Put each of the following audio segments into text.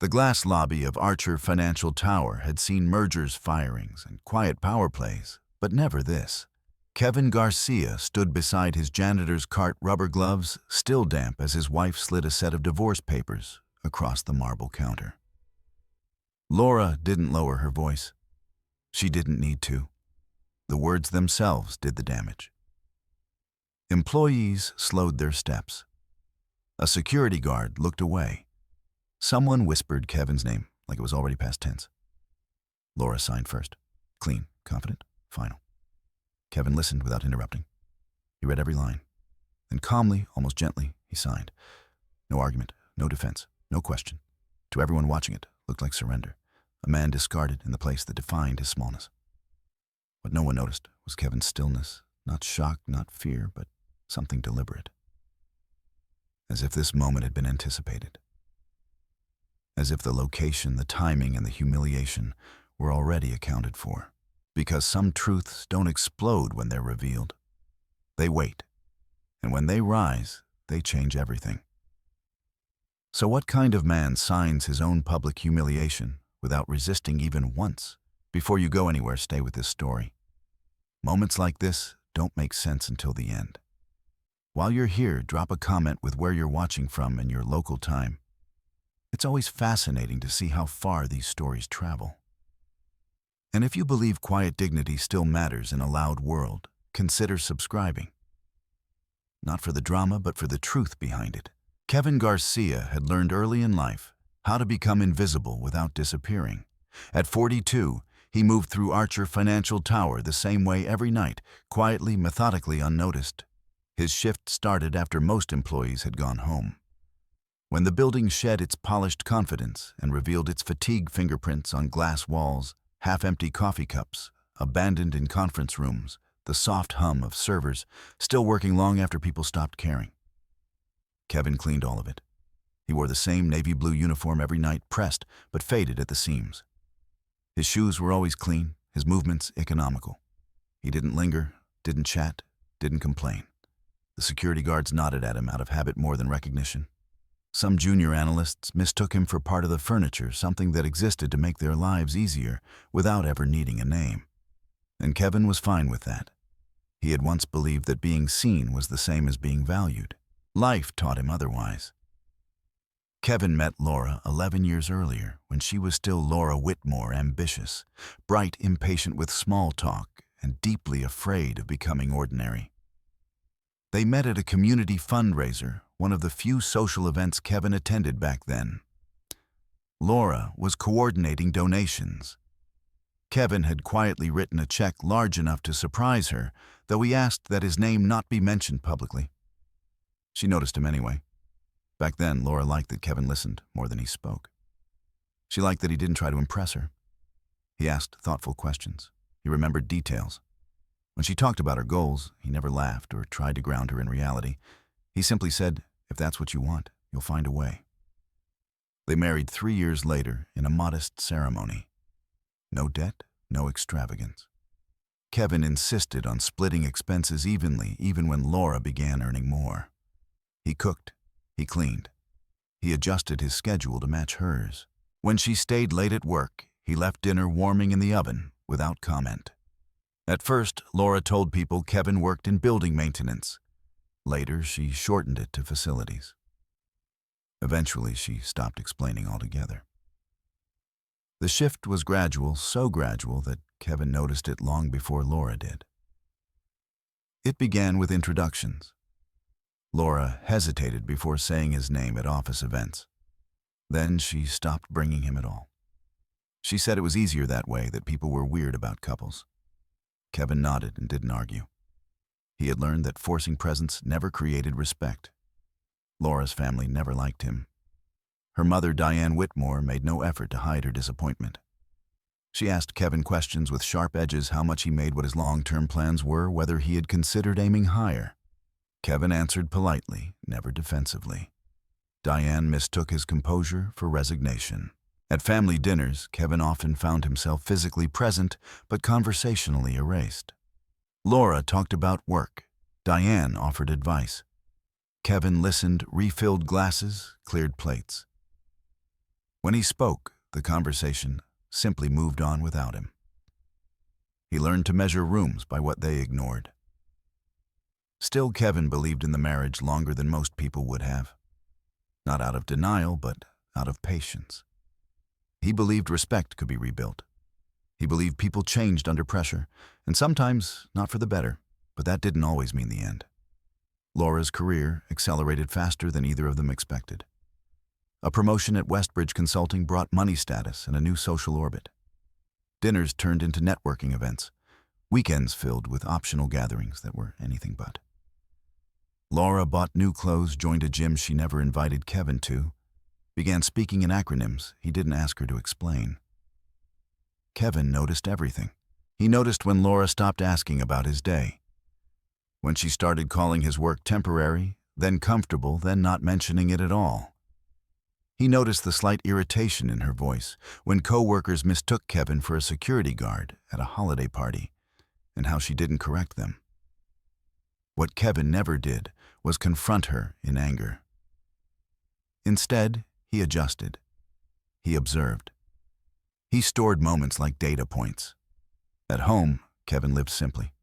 The glass lobby of Archer Financial Tower had seen mergers, firings, and quiet power plays, but never this. Kevin Garcia stood beside his janitor's cart, rubber gloves still damp as his wife slid a set of divorce papers across the marble counter. Laura didn't lower her voice. She didn't need to. The words themselves did the damage. Employees slowed their steps. A security guard looked away. Someone whispered Kevin's name like it was already past tense. Laura signed first. Clean, confident, final. Kevin listened without interrupting. He read every line. Then calmly, almost gently, he signed. No argument, no defense, no question. To everyone watching it, looked like surrender. A man discarded in the place that defined his smallness. What no one noticed was Kevin's stillness, not shock, not fear, but something deliberate. As if this moment had been anticipated. As if the location, the timing, and the humiliation were already accounted for. Because some truths don't explode when they're revealed. They wait. And when they rise, they change everything. So what kind of man signs his own public humiliation without resisting even once? Before you go anywhere, stay with this story. Moments like this don't make sense until the end. While you're here, drop a comment with where you're watching from in your local time. It's always fascinating to see how far these stories travel. And if you believe quiet dignity still matters in a loud world, consider subscribing. Not for the drama, but for the truth behind it. Kevin Garcia had learned early in life how to become invisible without disappearing. At 42, he moved through Archer Financial Tower the same way every night, quietly, methodically, unnoticed. His shift started after most employees had gone home. When the building shed its polished confidence and revealed its fatigue fingerprints on glass walls, half-empty coffee cups, abandoned in conference rooms, the soft hum of servers, still working long after people stopped caring. Kevin cleaned all of it. He wore the same navy blue uniform every night, pressed but faded at the seams. His shoes were always clean, his movements economical. He didn't linger, didn't chat, didn't complain. The security guards nodded at him out of habit more than recognition. Some junior analysts mistook him for part of the furniture, something that existed to make their lives easier without ever needing a name. And Kevin was fine with that. He had once believed that being seen was the same as being valued. Life taught him otherwise. Kevin met Laura 11 years earlier when she was still Laura Whitmore, ambitious, bright, impatient with small talk, and deeply afraid of becoming ordinary. They met at a community fundraiser, one of the few social events Kevin attended back then. Laura was coordinating donations. Kevin had quietly written a check large enough to surprise her, though he asked that his name not be mentioned publicly. She noticed him anyway. Back then, Laura liked that Kevin listened more than he spoke. She liked that he didn't try to impress her. He asked thoughtful questions. He remembered details. When she talked about her goals, he never laughed or tried to ground her in reality. He simply said, "If that's what you want, you'll find a way." They married 3 years later in a modest ceremony. No debt, no extravagance. Kevin insisted on splitting expenses evenly, even when Laura began earning more. He cooked, he cleaned. He adjusted his schedule to match hers. When she stayed late at work, he left dinner warming in the oven without comment. At first, Laura told people Kevin worked in building maintenance. Later, she shortened it to facilities. Eventually, she stopped explaining altogether. The shift was gradual, so gradual that Kevin noticed it long before Laura did. It began with introductions. Laura hesitated before saying his name at office events. Then she stopped bringing him at all. She said it was easier that way, that people were weird about couples. Kevin nodded and didn't argue. He had learned that forcing presence never created respect. Laura's family never liked him. Her mother, Diane Whitmore, made no effort to hide her disappointment. She asked Kevin questions with sharp edges: how much he made, what his long-term plans were, whether he had considered aiming higher. Kevin answered politely, never defensively. Diane mistook his composure for resignation. At family dinners, Kevin often found himself physically present but conversationally erased. Laura talked about work. Diane offered advice. Kevin listened, refilled glasses, cleared plates. When he spoke, the conversation simply moved on without him. He learned to measure rooms by what they ignored. Still, Kevin believed in the marriage longer than most people would have. Not out of denial, but out of patience. He believed respect could be rebuilt. He believed people changed under pressure, and sometimes not for the better, but that didn't always mean the end. Laura's career accelerated faster than either of them expected. A promotion at Westbridge Consulting brought money status and a new social orbit. Dinners turned into networking events, weekends filled with optional gatherings that were anything but. Laura bought new clothes, joined a gym she never invited Kevin to, began speaking in acronyms he didn't ask her to explain. Kevin noticed everything. He noticed when Laura stopped asking about his day, when she started calling his work temporary, then comfortable, then not mentioning it at all. He noticed the slight irritation in her voice when coworkers mistook Kevin for a security guard at a holiday party, and how she didn't correct them. What Kevin never did was confront her in anger. Instead, he adjusted. He observed. He stored moments like data points. At home, Kevin lived simply.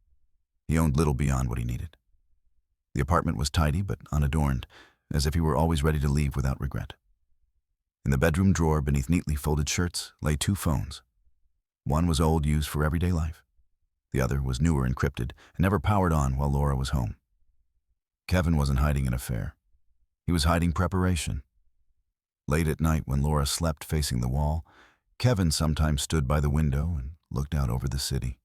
He owned little beyond what he needed. The apartment was tidy but unadorned, as if he were always ready to leave without regret. In the bedroom drawer beneath neatly folded shirts lay 2 phones. One was old, used for everyday life. The other was newer, encrypted, and never powered on while Laura was home. Kevin wasn't hiding an affair. He was hiding preparation. Late at night, when Laura slept facing the wall, Kevin sometimes stood by the window and looked out over the city.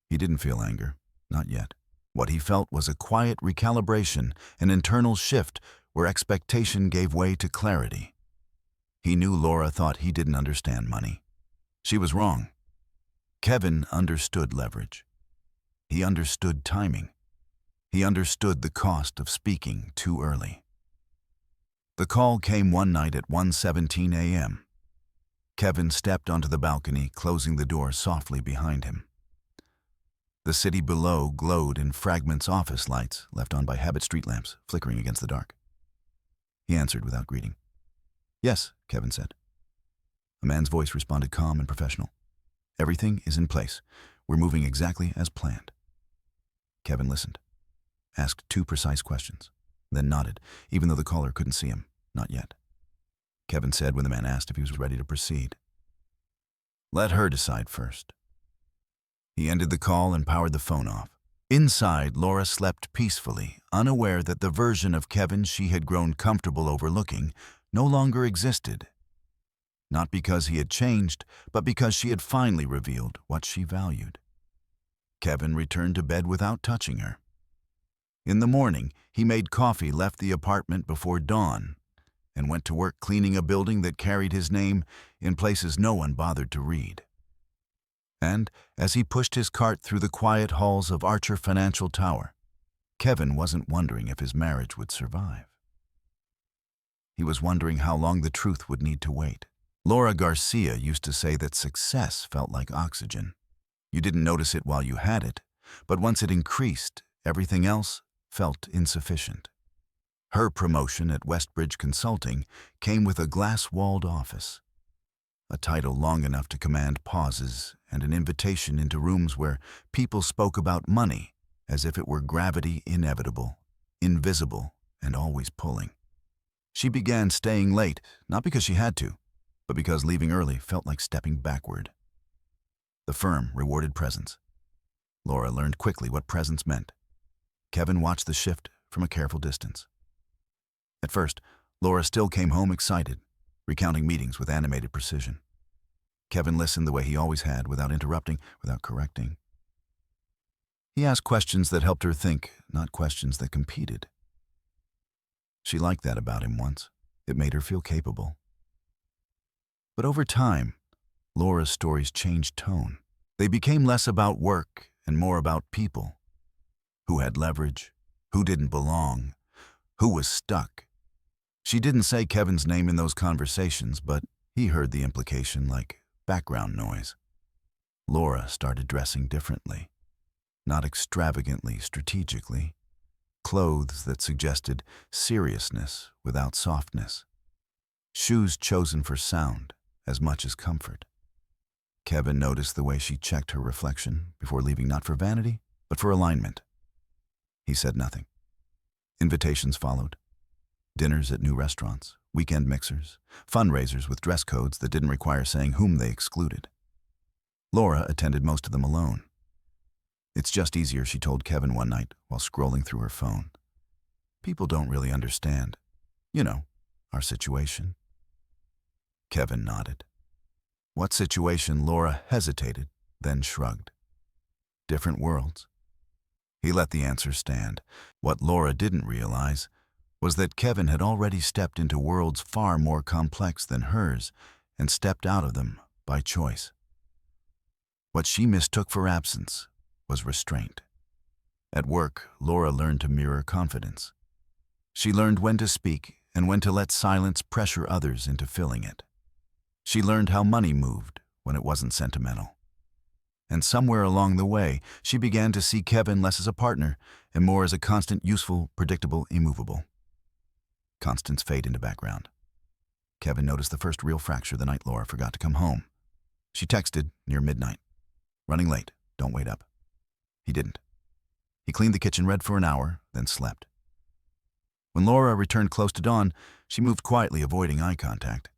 He didn't feel anger, not yet. What he felt was a quiet recalibration, an internal shift where expectation gave way to clarity. He knew Laura thought he didn't understand money. She was wrong. Kevin understood leverage. He understood timing. He understood the cost of speaking too early. The call came one night at 1:17 a.m. Kevin stepped onto the balcony, closing the door softly behind him. The city below glowed in fragments office lights left on by habit street lamps flickering against the dark. He answered without greeting. "Yes," Kevin said. A man's voice responded, calm and professional. "Everything is in place. We're moving exactly as planned." Kevin listened, asked 2 precise questions, then nodded, even though the caller couldn't see him. Not yet. Kevin said when the man asked if he was ready to proceed. "Let her decide first." He ended the call and powered the phone off. Inside, Laura slept peacefully, unaware that the version of Kevin she had grown comfortable overlooking no longer existed. Not because he had changed, but because she had finally revealed what she valued. Kevin returned to bed without touching her. In the morning, he made coffee, left the apartment before dawn, and went to work cleaning a building that carried his name in places no one bothered to read. And as he pushed his cart through the quiet halls of Archer Financial Tower, Kevin wasn't wondering if his marriage would survive. He was wondering how long the truth would need to wait. Laura Garcia used to say that success felt like oxygen. You didn't notice it while you had it, but once it increased, everything else felt insufficient. Her promotion at Westbridge Consulting came with a glass-walled office, a title long enough to command pauses and an invitation into rooms where people spoke about money as if it were gravity inevitable, invisible, and always pulling. She began staying late, not because she had to, but because leaving early felt like stepping backward. The firm rewarded presence. Laura learned quickly what presence meant. Kevin watched the shift from a careful distance. At first, Laura still came home excited, recounting meetings with animated precision. Kevin listened the way he always had, without interrupting, without correcting. He asked questions that helped her think, not questions that competed. She liked that about him once. It made her feel capable. But over time, Laura's stories changed tone. They became less about work and more about people. Who had leverage, who didn't belong, who was stuck. She didn't say Kevin's name in those conversations, but he heard the implication like background noise. Laura started dressing differently, not extravagantly, strategically. Clothes that suggested seriousness without softness. shoes chosen for sound as much as comfort. Kevin noticed the way she checked her reflection before leaving, not for vanity, but for alignment. He said nothing. Invitations followed. Dinners at new restaurants, weekend mixers, fundraisers with dress codes that didn't require saying whom they excluded. Laura attended most of them alone. It's just easier, she told Kevin one night while scrolling through her phone. People don't really understand, our situation. Kevin nodded. What situation? Laura hesitated, then shrugged. Different worlds. He let the answer stand. What Laura didn't realize was that Kevin had already stepped into worlds far more complex than hers and stepped out of them by choice. What she mistook for absence was restraint. At work, Laura learned to mirror confidence. She learned when to speak and when to let silence pressure others into filling it. She learned how money moved when it wasn't sentimental. And somewhere along the way, she began to see Kevin less as a partner and more as a constant, useful, predictable, immovable. Constants fade into background. Kevin noticed the first real fracture the night Laura forgot to come home. She texted near midnight. Running late, don't wait up. He didn't. He cleaned the kitchen, read for an hour, then slept. When Laura returned close to dawn, she moved quietly, avoiding eye contact.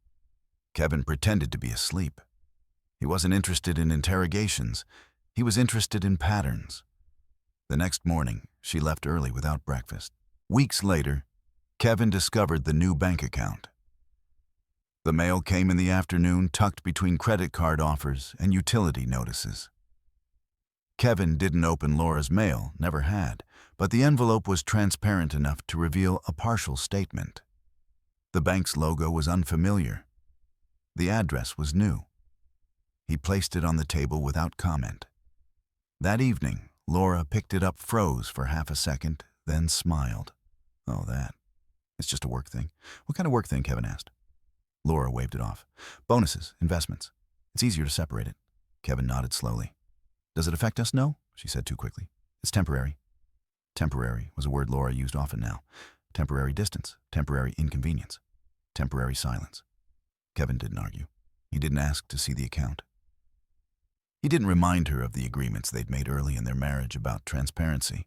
Kevin pretended to be asleep. He wasn't interested in interrogations. He was interested in patterns. The next morning, she left early without breakfast. Weeks later, Kevin discovered the new bank account. The mail came in the afternoon, tucked between credit card offers and utility notices. Kevin didn't open Laura's mail, never had, but the envelope was transparent enough to reveal a partial statement. The bank's logo was unfamiliar. The address was new. He placed it on the table without comment. That evening, Laura picked it up, froze for half a second, then smiled. Oh, that. It's just a work thing. What kind of work thing? Kevin asked. Laura waved it off. Bonuses, investments. It's easier to separate it. Kevin nodded slowly. Does it affect us? No, she said too quickly. It's temporary. Temporary was a word Laura used often now. Temporary distance, temporary inconvenience, temporary silence. Kevin didn't argue. He didn't ask to see the account. He didn't remind her of the agreements they'd made early in their marriage about transparency.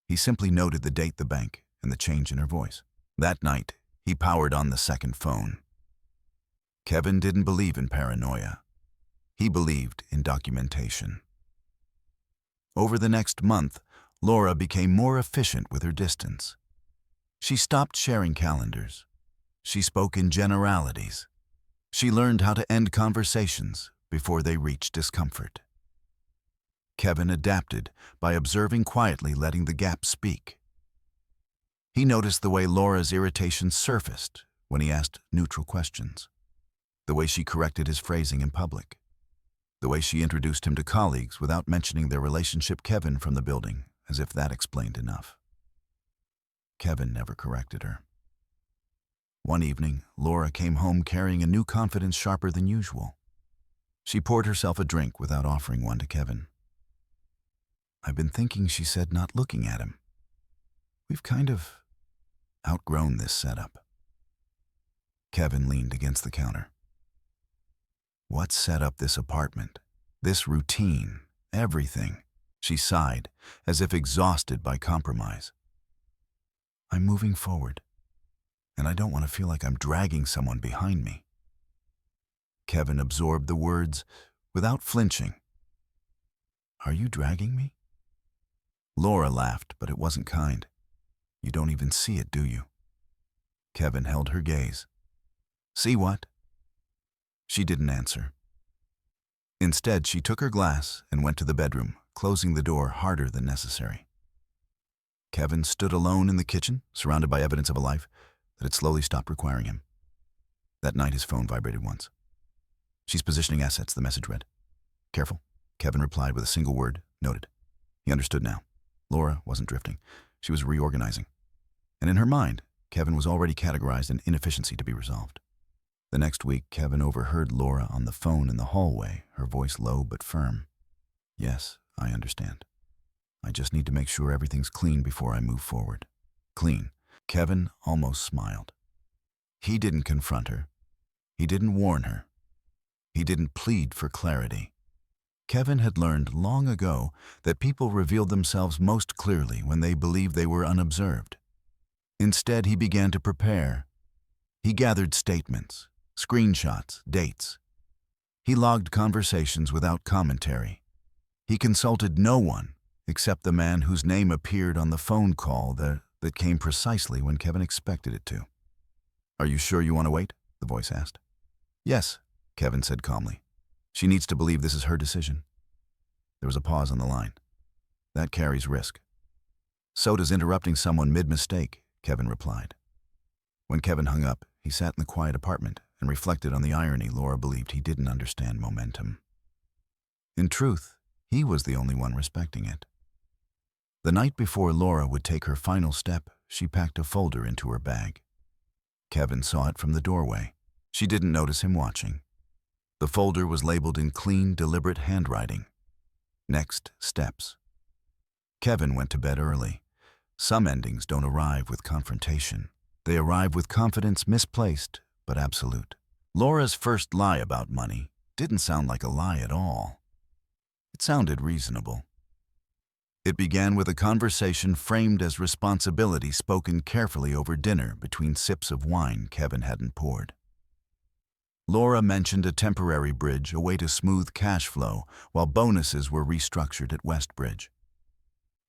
He simply noted the date, the bank, and the change in her voice. That night, he powered on the second phone. Kevin didn't believe in paranoia. He believed in documentation. Over the next month, Laura became more efficient with her distance. She stopped sharing calendars. She spoke in generalities. She learned how to end conversations before they reached discomfort. Kevin adapted by observing quietly, letting the gap speak. He noticed the way Laura's irritation surfaced when he asked neutral questions, the way she corrected his phrasing in public, the way she introduced him to colleagues without mentioning their relationship. Kevin from the building, as if that explained enough. Kevin never corrected her. One evening, Laura came home carrying a new confidence sharper than usual. She poured herself a drink without offering one to Kevin. I've been thinking, she said, not looking at him. We've kind of outgrown this setup. Kevin leaned against the counter. What set up this apartment? This routine? Everything? She sighed, as if exhausted by compromise. I'm moving forward, and I don't want to feel like I'm dragging someone behind me. Kevin absorbed the words without flinching. Are you dragging me? Laura laughed, but it wasn't kind. You don't even see it, do you? Kevin held her gaze. See what? She didn't answer. Instead, she took her glass and went to the bedroom, closing the door harder than necessary. Kevin stood alone in the kitchen, surrounded by evidence of a life that had slowly stopped requiring him. That night, his phone vibrated once. She's positioning assets, the message read. Careful, Kevin replied with a single word, noted. He understood now. Laura wasn't drifting. She was reorganizing. And in her mind, Kevin was already categorized an inefficiency to be resolved. The next week, Kevin overheard Laura on the phone in the hallway, her voice low but firm. Yes, I understand. I just need to make sure everything's clean before I move forward. Clean. Kevin almost smiled. He didn't confront her. He didn't warn her. He didn't plead for clarity. Kevin had learned long ago that people revealed themselves most clearly when they believed they were unobserved. Instead, he began to prepare. He gathered statements, screenshots, dates. He logged conversations without commentary. He consulted no one except the man whose name appeared on the phone call that came precisely when Kevin expected it to. "Are you sure you want to wait?" the voice asked. "Yes," Kevin said calmly. "She needs to believe this is her decision." There was a pause on the line. "That carries risk." "So does interrupting someone mid-mistake," Kevin replied. When Kevin hung up, he sat in the quiet apartment and reflected on the irony Laura believed he didn't understand momentum. In truth, he was the only one respecting it. The night before Laura would take her final step, she packed a folder into her bag. Kevin saw it from the doorway. She didn't notice him watching. The folder was labeled in clean, deliberate handwriting. Next steps. Kevin went to bed early. Some endings don't arrive with confrontation. They arrive with confidence misplaced, but absolute. Laura's first lie about money didn't sound like a lie at all. It sounded reasonable. It began with a conversation framed as responsibility spoken carefully over dinner between sips of wine Kevin hadn't poured. Laura mentioned a temporary bridge, a way to smooth cash flow, while bonuses were restructured at Westbridge.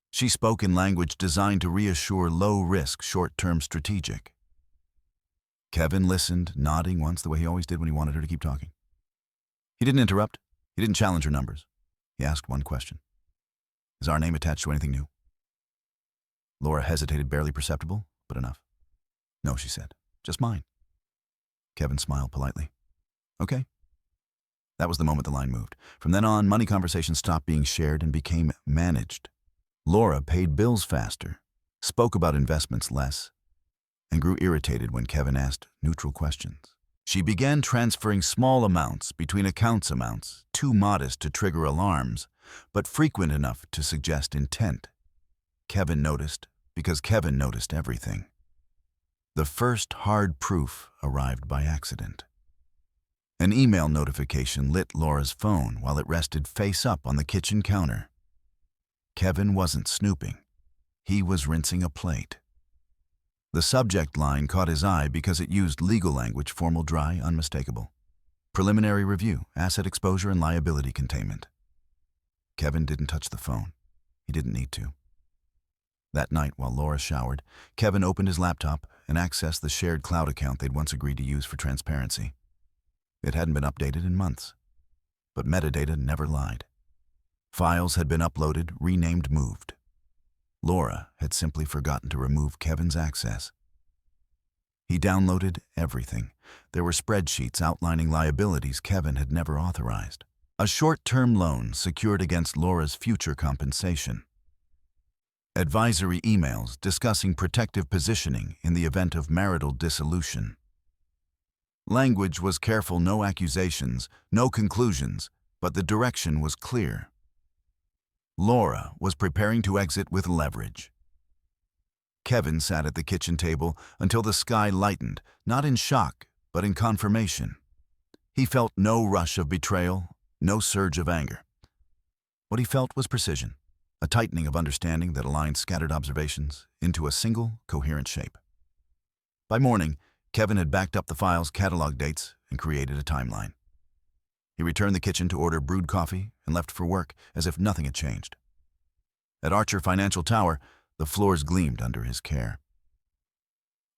She spoke in language designed to reassure low-risk, short-term strategic. Kevin listened, nodding once the way he always did when he wanted her to keep talking. He didn't interrupt. He didn't challenge her numbers. He asked one question. "Is our name attached to anything new?" Laura hesitated, barely perceptible, but enough. "No," she said. "Just mine." Kevin smiled politely. "Okay." That was the moment the line moved. From then on, money conversations stopped being shared and became managed. Laura paid bills faster, spoke about investments less, and grew irritated when Kevin asked neutral questions. She began transferring small amounts between accounts, amounts too modest to trigger alarms, but frequent enough to suggest intent. Kevin noticed because Kevin noticed everything. The first hard proof arrived by accident. An email notification lit Laura's phone while it rested face up on the kitchen counter. Kevin wasn't snooping. He was rinsing a plate. The subject line caught his eye because it used legal language, formal, dry, unmistakable. Preliminary review, asset exposure, and liability containment. Kevin didn't touch the phone. He didn't need to. That night, while Laura showered, Kevin opened his laptop and accessed the shared cloud account they'd once agreed to use for transparency. It hadn't been updated in months, but metadata never lied. Files had been uploaded, renamed, moved. Laura had simply forgotten to remove Kevin's access. He downloaded everything. There were spreadsheets outlining liabilities Kevin had never authorized. A short-term loan secured against Laura's future compensation. Advisory emails discussing protective positioning in the event of marital dissolution. Language was careful, no accusations, no conclusions, but the direction was clear. Laura was preparing to exit with leverage. Kevin sat at the kitchen table until the sky lightened, not in shock, but in confirmation. He felt no rush of betrayal, no surge of anger. What he felt was precision, a tightening of understanding that aligned scattered observations into a single, coherent shape. By morning, Kevin had backed up the files, cataloged dates, and created a timeline. He returned the kitchen to order brewed coffee and left for work as if nothing had changed. At Archer Financial Tower, the floors gleamed under his care.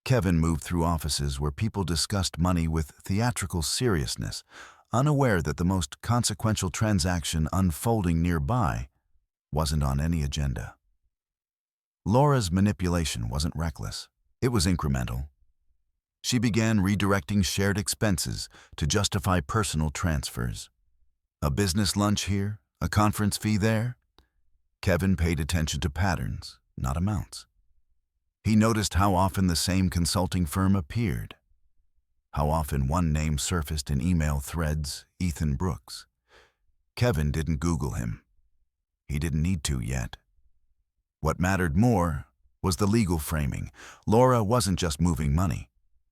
Kevin moved through offices where people discussed money with theatrical seriousness, unaware that the most consequential transaction unfolding nearby wasn't on any agenda. Laura's manipulation wasn't reckless. It was incremental. She began redirecting shared expenses to justify personal transfers. A business lunch here, a conference fee there. Kevin paid attention to patterns, not amounts. He noticed how often the same consulting firm appeared. How often one name surfaced in email threads, Ethan Brooks. Kevin didn't Google him. He didn't need to yet. What mattered more was the legal framing. Laura wasn't just moving money.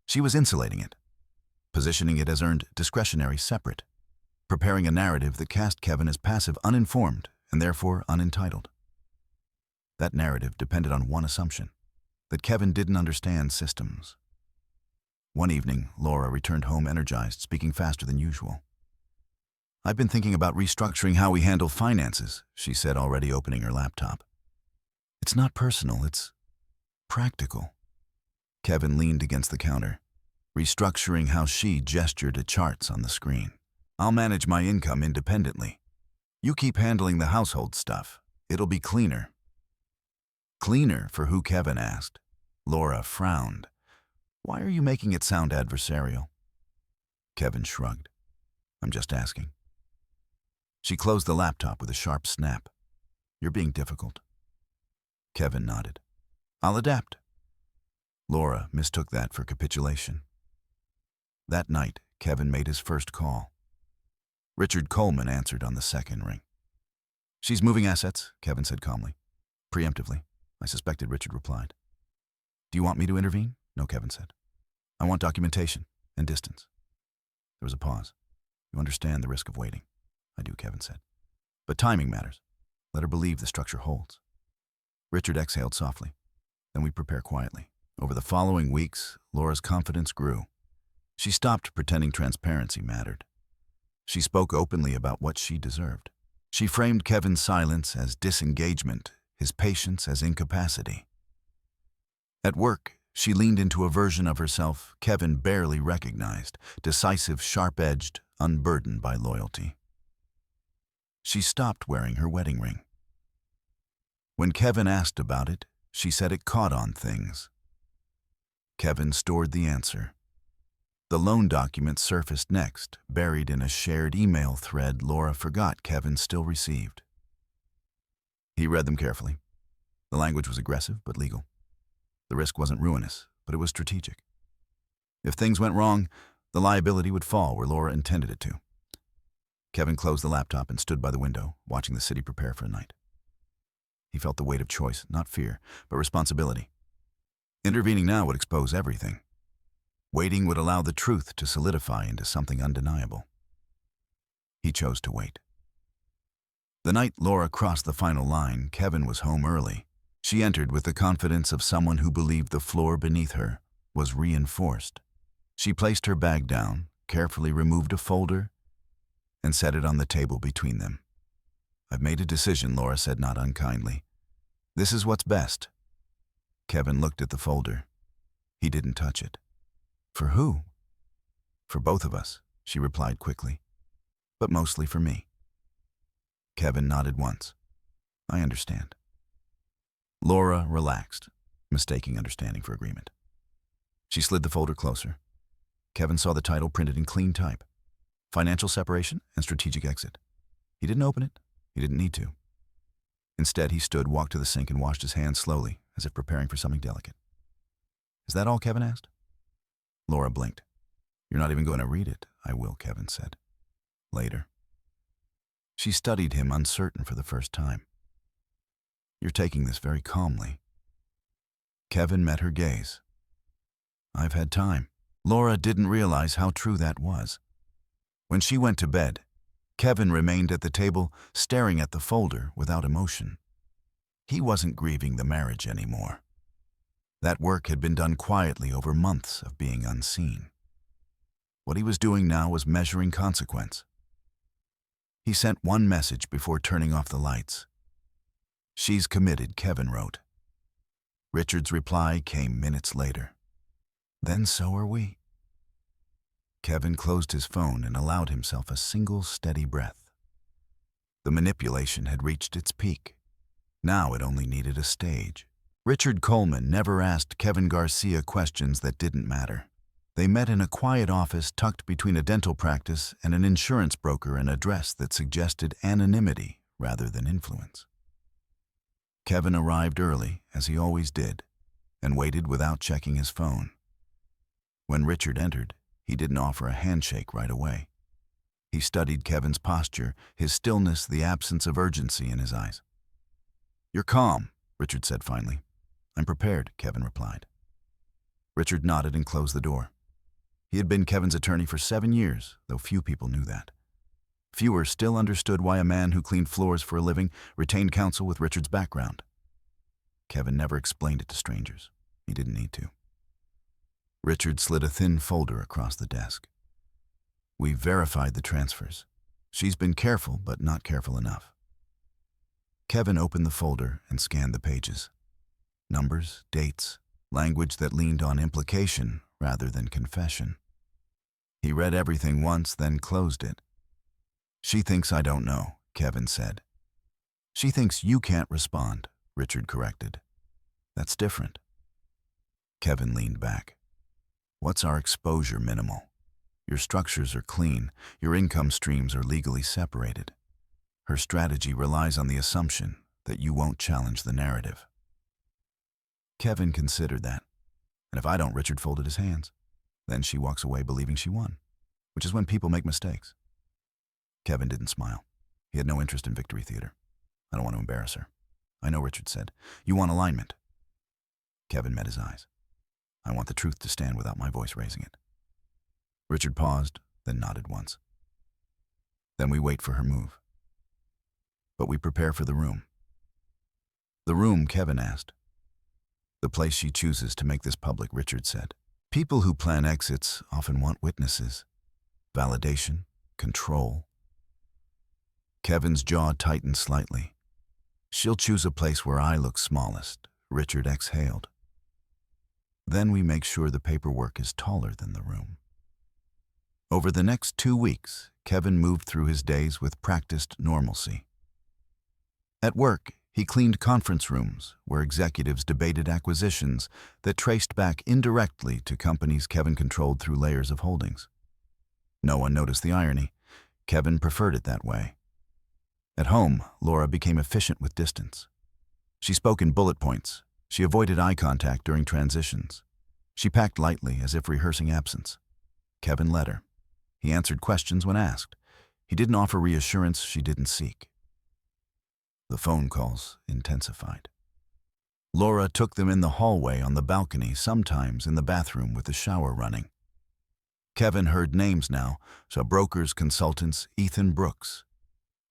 She was insulating it, positioning it as earned discretionary separate, preparing a narrative that cast Kevin as passive, uninformed, and therefore unentitled. That narrative depended on one assumption, that Kevin didn't understand systems. One evening, Laura returned home energized, speaking faster than usual. "I've been thinking about restructuring how we handle finances," she said, already opening her laptop. "It's not personal, it's practical." Kevin leaned against the counter, restructuring how she gestured at charts on the screen. "I'll manage my income independently. You keep handling the household stuff. It'll be cleaner." "Cleaner for who?" Kevin asked. Laura frowned. "Why are you making it sound adversarial?" Kevin shrugged. "I'm just asking." She closed the laptop with a sharp snap. "You're being difficult." Kevin nodded. "I'll adapt." Laura mistook that for capitulation. That night, Kevin made his first call. Richard Coleman answered on the second ring. "She's moving assets," Kevin said calmly. "Preemptively," I suspected, Richard replied. "Do you want me to intervene?" "No," Kevin said. "I want documentation and distance." There was a pause. "You understand the risk of waiting." "I do," Kevin said. "But timing matters. Let her believe the structure holds." Richard exhaled softly. "Then we prepare quietly." Over the following weeks, Laura's confidence grew. She stopped pretending transparency mattered. She spoke openly about what she deserved. She framed Kevin's silence as disengagement, his patience as incapacity. At work, she leaned into a version of herself Kevin barely recognized, decisive, sharp-edged, unburdened by loyalty. She stopped wearing her wedding ring. When Kevin asked about it, she said it caught on things. Kevin stored the answer. The loan document surfaced next, buried in a shared email thread Laura forgot Kevin still received. He read them carefully. The language was aggressive but legal. The risk wasn't ruinous, but it was strategic. If things went wrong, the liability would fall where Laura intended it to. Kevin closed the laptop and stood by the window, watching the city prepare for a night. He felt the weight of choice, not fear, but responsibility. Intervening now would expose everything. Waiting would allow the truth to solidify into something undeniable. He chose to wait. The night Laura crossed the final line, Kevin was home early. She entered with the confidence of someone who believed the floor beneath her was reinforced. She placed her bag down, carefully removed a folder, and set it on the table between them. "I've made a decision," Laura said, not unkindly. "This is what's best." Kevin looked at the folder. He didn't touch it. "For who?" "For both of us," she replied quickly. "But mostly for me." Kevin nodded once. "I understand." Laura relaxed, mistaking understanding for agreement. She slid the folder closer. Kevin saw the title printed in clean type: Financial Separation and Strategic Exit. He didn't open it. He didn't need to. Instead, he stood, walked to the sink, and washed his hands slowly, as if preparing for something delicate. "Is that all?" Kevin asked. Laura blinked. "You're not even going to read it." "I will," Kevin said. "Later." She studied him, uncertain for the first time. "You're taking this very calmly." Kevin met her gaze. "I've had time." Laura didn't realize how true that was. When she went to bed, Kevin remained at the table, staring at the folder without emotion. He wasn't grieving the marriage anymore. That work had been done quietly over months of being unseen. What he was doing now was measuring consequence. He sent one message before turning off the lights. "She's committed," Kevin wrote. Richard's reply came minutes later. "Then so are we." Kevin closed his phone and allowed himself a single steady breath. The manipulation had reached its peak. Now it only needed a stage. Richard Coleman never asked Kevin Garcia questions that didn't matter. They met in a quiet office tucked between a dental practice and an insurance broker, an address that suggested anonymity rather than influence. Kevin arrived early, as he always did, and waited without checking his phone. When Richard entered, he didn't offer a handshake right away. He studied Kevin's posture, his stillness, the absence of urgency in his eyes. "You're calm," Richard said finally. "I'm prepared," Kevin replied. Richard nodded and closed the door. He had been Kevin's attorney for 7 years, though few people knew that. Fewer still understood why a man who cleaned floors for a living retained counsel with Richard's background. Kevin never explained it to strangers. He didn't need to. Richard slid a thin folder across the desk. "We've verified the transfers. She's been careful, but not careful enough." Kevin opened the folder and scanned the pages. Numbers, dates, language that leaned on implication rather than confession. He read everything once, then closed it. "She thinks I don't know," Kevin said. "She thinks you can't respond," Richard corrected. "That's different." Kevin leaned back. "What's our exposure minimal? Your structures are clean. Your income streams are legally separated. Her strategy relies on the assumption that you won't challenge the narrative." Kevin considered that. "And if I don't," Richard folded his hands. "Then she walks away believing she won, which is when people make mistakes." Kevin didn't smile. He had no interest in victory theater. "I don't want to embarrass her." "I know," Richard said. "You want alignment." Kevin met his eyes. "I want the truth to stand without my voice raising it." Richard paused, then nodded once. "Then we wait for her move. But we prepare for the room." "The room?" Kevin asked. "The place she chooses to make this public," Richard said. "People who plan exits often want witnesses, validation, control." Kevin's jaw tightened slightly. "She'll choose a place where I look smallest," Richard exhaled. "Then we make sure the paperwork is taller than the room." Over the next 2 weeks, Kevin moved through his days with practiced normalcy. At work, he cleaned conference rooms where executives debated acquisitions that traced back indirectly to companies Kevin controlled through layers of holdings. No one noticed the irony. Kevin preferred it that way. At home, Laura became efficient with distance. She spoke in bullet points. She avoided eye contact during transitions. She packed lightly, as if rehearsing absence. Kevin led her. He answered questions when asked. He didn't offer reassurance she didn't seek. The phone calls intensified. Laura took them in the hallway, on the balcony, sometimes in the bathroom with the shower running. Kevin heard names now: brokers, consultants, Ethan Brooks.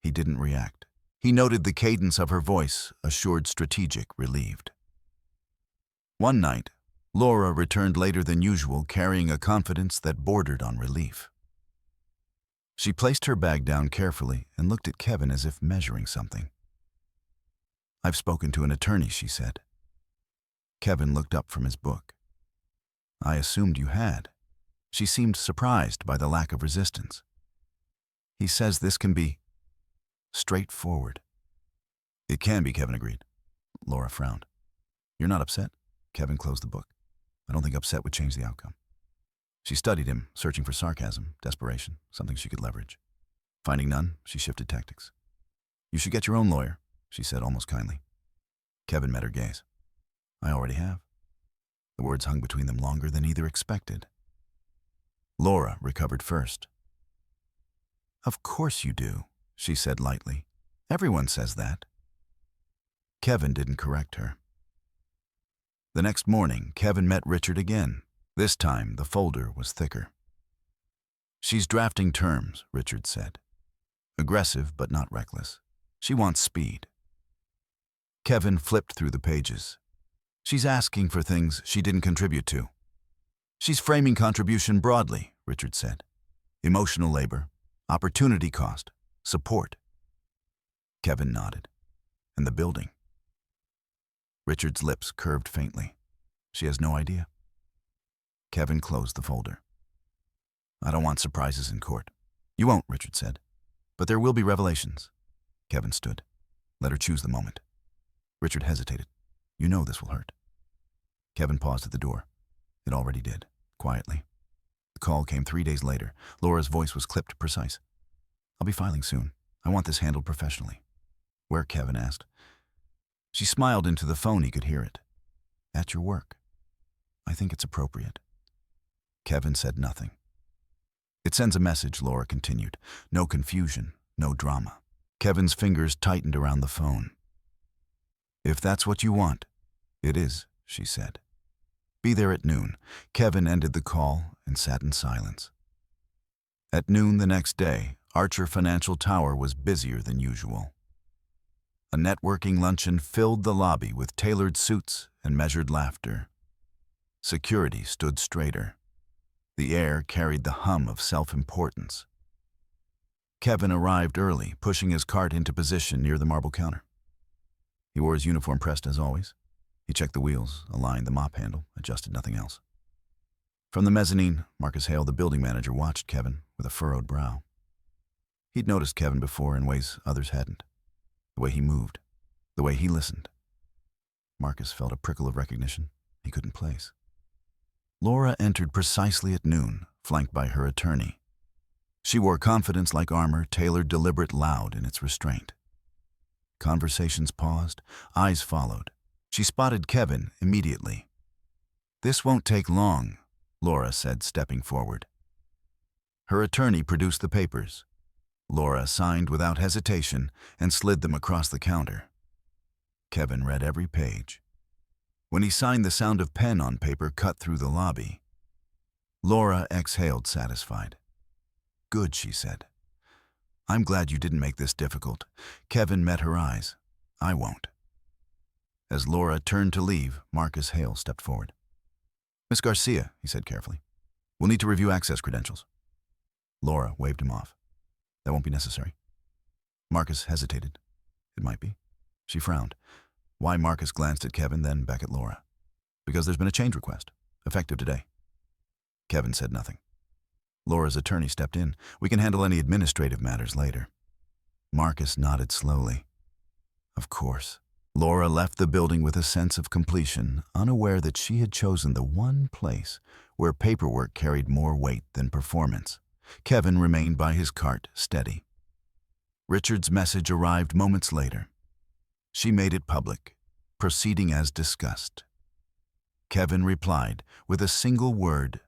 He didn't react. He noted the cadence of her voice, assured, strategic, relieved. One night, Laura returned later than usual, carrying a confidence that bordered on relief. She placed her bag down carefully and looked at Kevin as if measuring something. "I've spoken to an attorney," she said. Kevin looked up from his book. "I assumed you had." She seemed surprised by the lack of resistance. "He says this can be straightforward." "It can be," Kevin agreed. Laura frowned. "You're not upset?" Kevin closed the book. "I don't think upset would change the outcome." She studied him, searching for sarcasm, desperation, something she could leverage. Finding none, she shifted tactics. "You should get your own lawyer," she said almost kindly. Kevin met her gaze. "I already have." The words hung between them longer than either expected. Laura recovered first. "Of course you do," she said lightly. "Everyone says that." Kevin didn't correct her. The next morning, Kevin met Richard again. This time, the folder was thicker. "She's drafting terms," Richard said. "Aggressive, but not reckless. She wants speed." Kevin flipped through the pages. "She's asking for things she didn't contribute to." "She's framing contribution broadly," Richard said. "Emotional labor, opportunity cost, support." Kevin nodded. "And the building?" Richard's lips curved faintly. "She has no idea." Kevin closed the folder. "I don't want surprises in court." "You won't," Richard said. "But there will be revelations." Kevin stood. "Let her choose the moment." Richard hesitated. "You know this will hurt." Kevin paused at the door. It already did, quietly. The call came 3 days later. Laura's voice was clipped, precise. "I'll be filing soon. I want this handled professionally." "Where?" Kevin asked. She smiled into the phone. He could hear it. "At your work. I think it's appropriate." Kevin said nothing. "It sends a message," Laura continued. "No confusion, no drama." Kevin's fingers tightened around the phone. "If that's what you want." "It is," she said. Be there at noon. Kevin ended the call and sat in silence. At noon the next day, Archer Financial Tower was busier than usual. A networking luncheon filled the lobby with tailored suits and measured laughter. Security stood straighter. The air carried the hum of self-importance. Kevin arrived early, pushing his cart into position near the marble counter. He wore his uniform pressed as always. He checked the wheels, aligned the mop handle, adjusted nothing else. From the mezzanine, Marcus Hale, the building manager, watched Kevin with a furrowed brow. He'd noticed Kevin before in ways others hadn't. The way he moved, the way he listened. Marcus felt a prickle of recognition he couldn't place. Laura entered precisely at noon, flanked by her attorney. She wore confidence like armor, tailored, deliberate, loud in its restraint. Conversations paused, eyes followed. She spotted Kevin immediately. "This won't take long," Laura said, stepping forward. Her attorney produced the papers. Laura signed without hesitation and slid them across the counter. Kevin read every page. When he signed, the sound of pen on paper cut through the lobby. Laura exhaled, satisfied. "Good," she said. "I'm glad you didn't make this difficult." Kevin met her eyes. "I won't." As Laura turned to leave, Marcus Hale stepped forward. "Miss Garcia," he said carefully, "we'll need to review access credentials." Laura waved him off. "That won't be necessary." Marcus hesitated. It might be. She frowned. Why? Marcus glanced at Kevin, then back at Laura. "Because there's been a change request, effective today." Kevin said nothing. Laura's attorney stepped in. "We can handle any administrative matters later." Marcus nodded slowly. Of course. Laura left the building with a sense of completion, unaware that she had chosen the one place where paperwork carried more weight than performance. Kevin remained by his cart, steady. Richard's message arrived moments later. She made it public, proceeding as discussed. Kevin replied with a single word: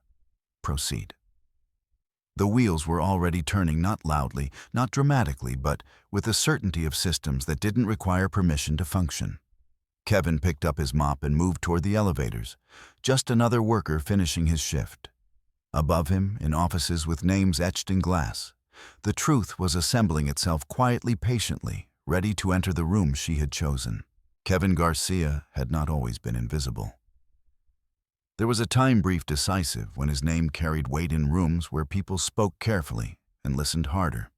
"Proceed." The wheels were already turning, not loudly, not dramatically, but with the certainty of systems that didn't require permission to function. Kevin picked up his mop and moved toward the elevators, just another worker finishing his shift. Above him, in offices with names etched in glass, the truth was assembling itself quietly, patiently, ready to enter the room she had chosen. Kevin Garcia had not always been invisible. There was a time brief decisive when his name carried weight in rooms where people spoke carefully and listened harder.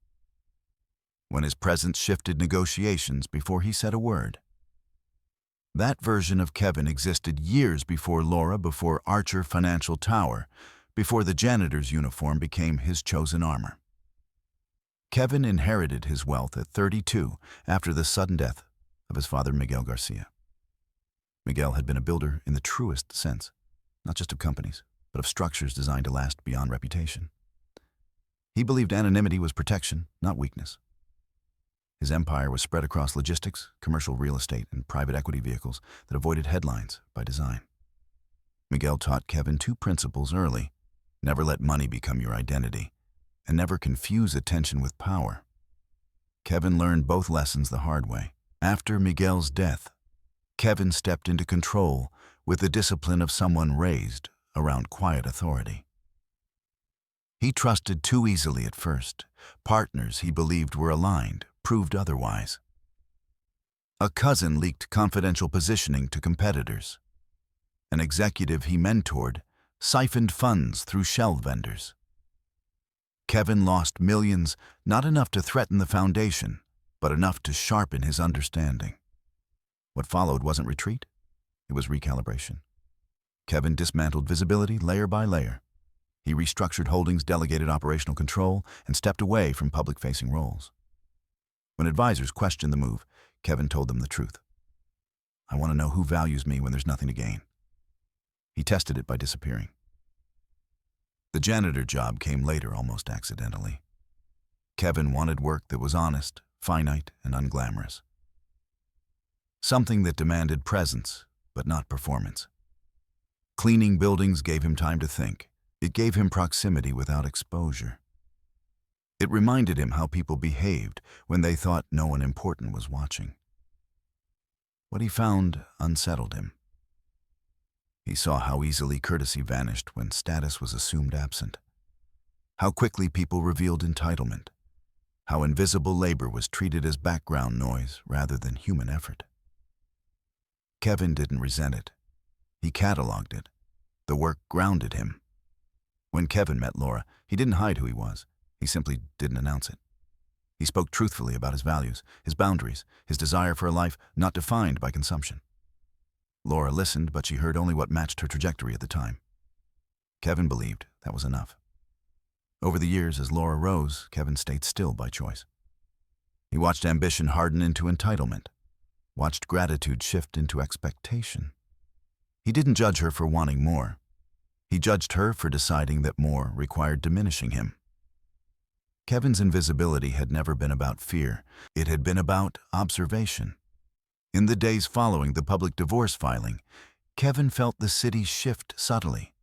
When his presence shifted negotiations before he said a word. That version of Kevin existed years before Laura, before Archer Financial Tower, before the janitor's uniform became his chosen armor. Kevin inherited his wealth at 32 after the sudden death of his father, Miguel Garcia. Miguel had been a builder in the truest sense, not just of companies, but of structures designed to last beyond reputation. He believed anonymity was protection, not weakness. His empire was spread across logistics, commercial real estate, and private equity vehicles that avoided headlines by design. Miguel taught Kevin two principles early: never let money become your identity, and never confuse attention with power. Kevin learned both lessons the hard way. After Miguel's death, Kevin stepped into control with the discipline of someone raised around quiet authority. He trusted too easily at first. Partners he believed were aligned proved otherwise. A cousin leaked confidential positioning to competitors. An executive he mentored siphoned funds through shell vendors. Kevin lost millions, not enough to threaten the foundation, but enough to sharpen his understanding. What followed wasn't retreat, it was recalibration. Kevin dismantled visibility layer by layer. He restructured holdings, delegated operational control, and stepped away from public-facing roles. When advisors questioned the move, Kevin told them the truth. "I want to know who values me when there's nothing to gain." He tested it by disappearing. The janitor job came later almost accidentally. Kevin wanted work that was honest, finite, and unglamorous. Something that demanded presence, but not performance. Cleaning buildings gave him time to think. It gave him proximity without exposure. It reminded him how people behaved when they thought no one important was watching. What he found unsettled him. He saw how easily courtesy vanished when status was assumed absent, how quickly people revealed entitlement, how invisible labor was treated as background noise rather than human effort. Kevin didn't resent it. He cataloged it. The work grounded him. When Kevin met Laura, he didn't hide who he was. He simply didn't announce it. He spoke truthfully about his values, his boundaries, his desire for a life not defined by consumption. Laura listened, but she heard only what matched her trajectory at the time. Kevin believed that was enough. Over the years, as Laura rose, Kevin stayed still by choice. He watched ambition harden into entitlement, watched gratitude shift into expectation. He didn't judge her for wanting more. He judged her for deciding that more required diminishing him. Kevin's invisibility had never been about fear. It had been about observation. In the days following the public divorce filing, Kevin felt the city shift subtly.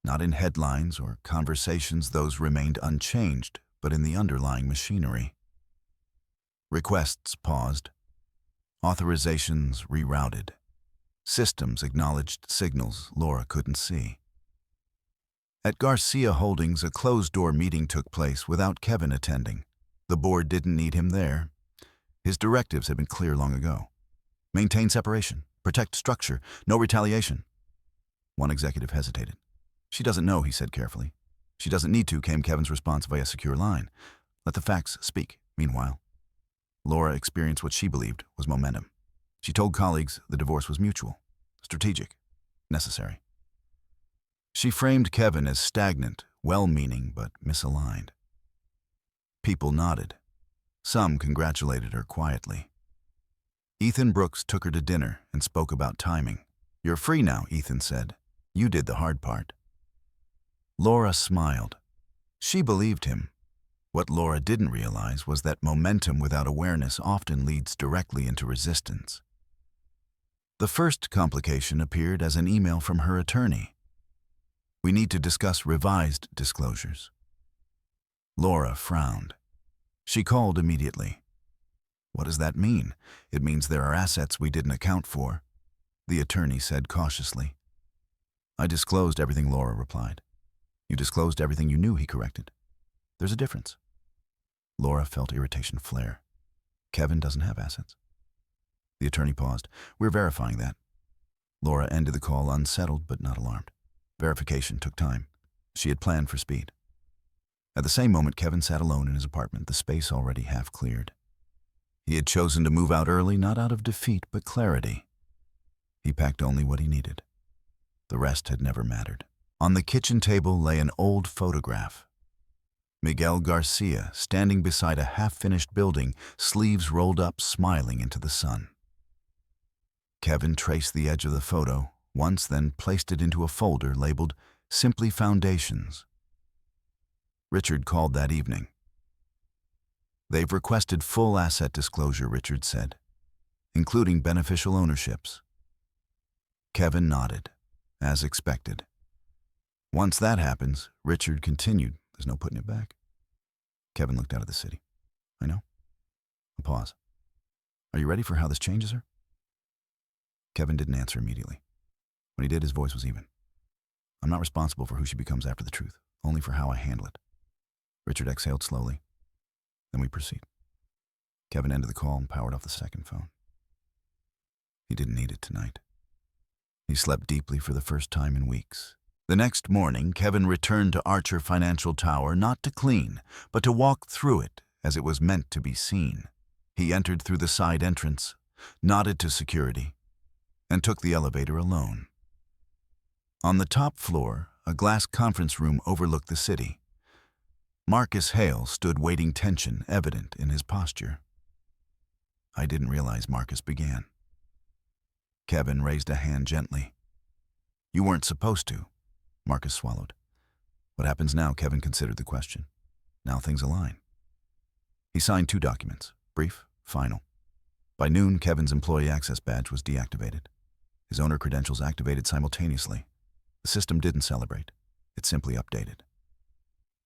Not in headlines or conversations, those remained unchanged, but in the underlying machinery. Requests paused. Authorizations rerouted. Systems acknowledged signals Laura couldn't see. At Garcia Holdings, a closed-door meeting took place without Kevin attending. The board didn't need him there. His directives had been clear long ago. Maintain separation, protect structure, no retaliation. One executive hesitated. "She doesn't know," he said carefully. "She doesn't need to," came Kevin's response via secure line. "Let the facts speak." Meanwhile, Laura experienced what she believed was momentum. She told colleagues the divorce was mutual, strategic, necessary. She framed Kevin as stagnant, well-meaning, but misaligned. People nodded. Some congratulated her quietly. Ethan Brooks took her to dinner and spoke about timing. "You're free now," Ethan said. "You did the hard part." Laura smiled. She believed him. What Laura didn't realize was that momentum without awareness often leads directly into resistance. The first complication appeared as an email from her attorney. "We need to discuss revised disclosures." Laura frowned. She called immediately. "What does that mean?" "It means there are assets we didn't account for," the attorney said cautiously. "I disclosed everything," Laura replied. "You disclosed everything you knew," he corrected. "There's a difference." Laura felt irritation flare. "Kevin doesn't have assets." The attorney paused. "We're verifying that." Laura ended the call unsettled but not alarmed. Verification took time. She had planned for speed. At the same moment, Kevin sat alone in his apartment, the space already half cleared. He had chosen to move out early, not out of defeat, but clarity. He packed only what he needed. The rest had never mattered. On the kitchen table lay an old photograph. Miguel Garcia, standing beside a half-finished building, sleeves rolled up, smiling into the sun. Kevin traced the edge of the photo, once then placed it into a folder labeled Simply Foundations. Richard called that evening. "They've requested full asset disclosure," Richard said, "including beneficial ownerships." Kevin nodded, as expected. "Once that happens," Richard continued, "there's no putting it back." Kevin looked out at the city. "I know." A pause. "Are you ready for how this changes her?" Kevin didn't answer immediately. When he did, his voice was even. "I'm not responsible for who she becomes after the truth, only for how I handle it." Richard exhaled slowly. "Then we proceed." Kevin ended the call and powered off the second phone. He didn't need it tonight. He slept deeply for the first time in weeks. The next morning, Kevin returned to Archer Financial Tower not to clean, but to walk through it as it was meant to be seen. He entered through the side entrance, nodded to security, and took the elevator alone. On the top floor, a glass conference room overlooked the city. Marcus Hale stood waiting, tension evident in his posture. "I didn't realize," Marcus began. Kevin raised a hand gently. "You weren't supposed to." Marcus swallowed. "What happens now?" Kevin considered the question. "Now things align." He signed 2 documents, brief, final. By noon, Kevin's employee access badge was deactivated. His owner credentials activated simultaneously. The system didn't celebrate. It simply updated.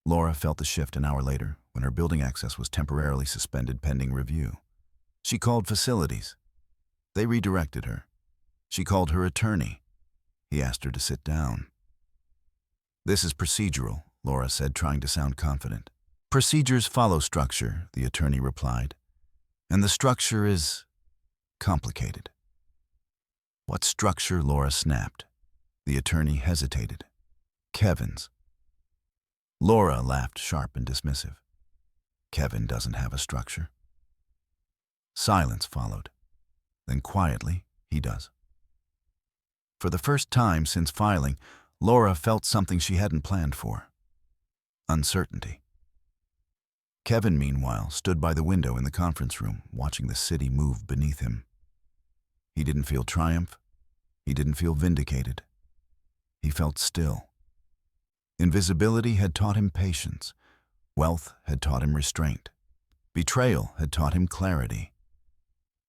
Laura felt the shift an hour later when her building access was temporarily suspended pending review. She called facilities. They redirected her. She called her attorney. He asked her to sit down. "This is procedural," Laura said, trying to sound confident. "Procedures follow structure," the attorney replied. "And the structure is complicated." "What structure?" Laura snapped. The attorney hesitated. "Kevin's." Laura laughed, sharp and dismissive. "Kevin doesn't have a structure." Silence followed. Then quietly, "He does." For the first time since filing, Laura felt something she hadn't planned for: uncertainty. Kevin, meanwhile, stood by the window in the conference room, watching the city move beneath him. He didn't feel triumph. He didn't feel vindicated. He felt still. Invisibility had taught him patience. Wealth had taught him restraint. Betrayal had taught him clarity.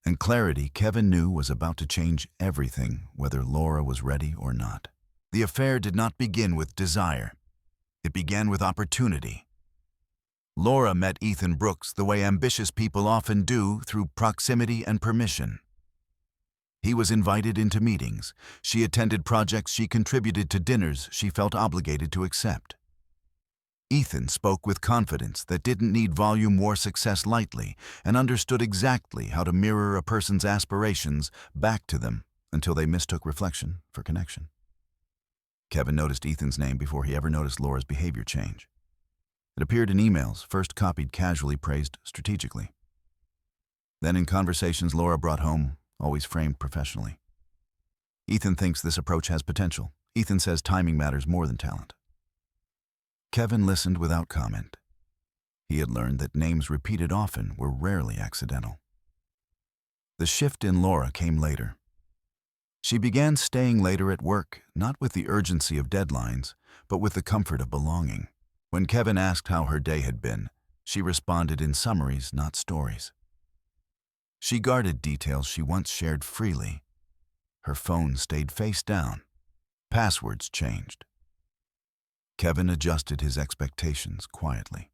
And clarity, Kevin knew, was about to change everything, whether Laura was ready or not. The affair did not begin with desire. It began with opportunity. Laura met Ethan Brooks the way ambitious people often do, through proximity and permission. He was invited into meetings. She attended projects. She contributed to dinners she felt obligated to accept. Ethan spoke with confidence that didn't need volume war success lightly, and understood exactly how to mirror a person's aspirations back to them until they mistook reflection for connection. Kevin noticed Ethan's name before he ever noticed Laura's behavior change. It appeared in emails, first copied casually, praised strategically. Then in conversations Laura brought home, always framed professionally. "Ethan thinks this approach has potential. Ethan says timing matters more than talent." Kevin listened without comment. He had learned that names repeated often were rarely accidental. The shift in Laura came later. She began staying later at work, not with the urgency of deadlines, but with the comfort of belonging. When Kevin asked how her day had been, she responded in summaries, not stories. She guarded details she once shared freely. Her phone stayed face down. Passwords changed. Kevin adjusted his expectations quietly.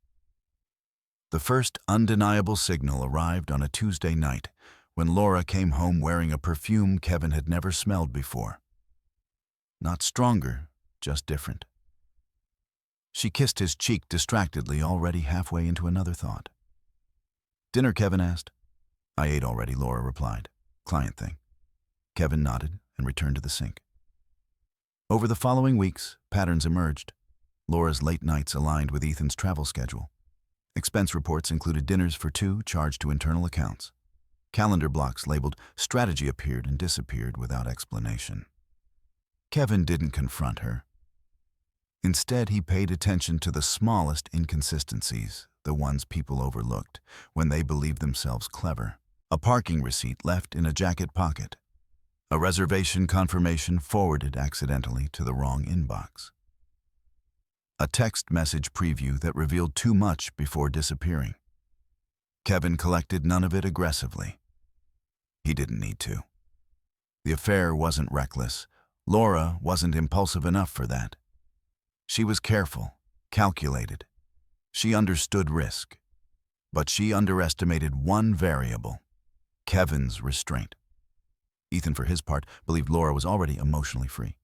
The first undeniable signal arrived on a Tuesday night when Laura came home wearing a perfume Kevin had never smelled before. Not stronger, just different. She kissed his cheek distractedly, already halfway into another thought. "Dinner?" Kevin asked. "I ate already," Laura replied. "Client thing." Kevin nodded and returned to the sink. Over the following weeks, patterns emerged. Laura's late nights aligned with Ethan's travel schedule. Expense reports included dinners for two charged to internal accounts. Calendar blocks labeled "strategy" appeared and disappeared without explanation. Kevin didn't confront her. Instead, he paid attention to the smallest inconsistencies, the ones people overlooked when they believed themselves clever. A parking receipt left in a jacket pocket. A reservation confirmation forwarded accidentally to the wrong inbox. A text message preview that revealed too much before disappearing. Kevin collected none of it aggressively. He didn't need to. The affair wasn't reckless. Laura wasn't impulsive enough for that. She was careful, calculated. She understood risk. But she underestimated one variable: Kevin's restraint. Ethan, for his part, believed Laura was already emotionally free.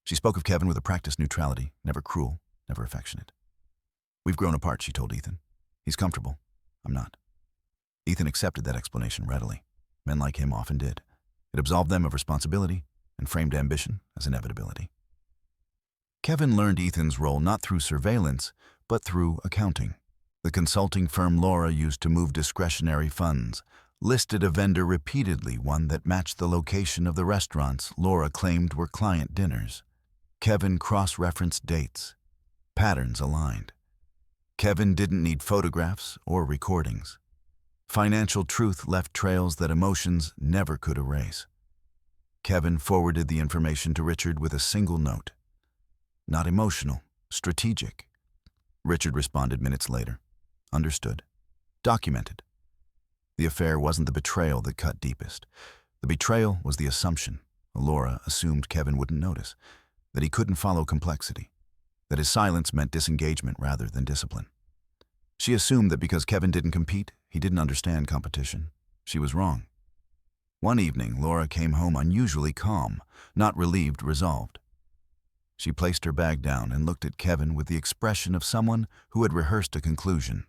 She spoke of Kevin with a practiced neutrality, never cruel, never affectionate. "We've grown apart," she told Ethan. "He's comfortable. I'm not." Ethan accepted that explanation readily. Men like him often did. It absolved them of responsibility and framed ambition as inevitability. Kevin learned Ethan's role not through surveillance, but through accounting. The consulting firm Laura used to move discretionary funds listed a vendor repeatedly, one that matched the location of the restaurants Laura claimed were client dinners. Kevin cross-referenced dates. Patterns aligned. Kevin didn't need photographs or recordings. Financial truth left trails that emotions never could erase. Kevin forwarded the information to Richard with a single note. Not emotional, strategic. Richard responded minutes later. Understood. Documented. The affair wasn't the betrayal that cut deepest. The betrayal was the assumption. Laura assumed Kevin wouldn't notice, that he couldn't follow complexity, that his silence meant disengagement rather than discipline. She assumed that because Kevin didn't compete, he didn't understand competition. She was wrong. One evening, Laura came home unusually calm, not relieved, resolved. She placed her bag down and looked at Kevin with the expression of someone who had rehearsed a conclusion.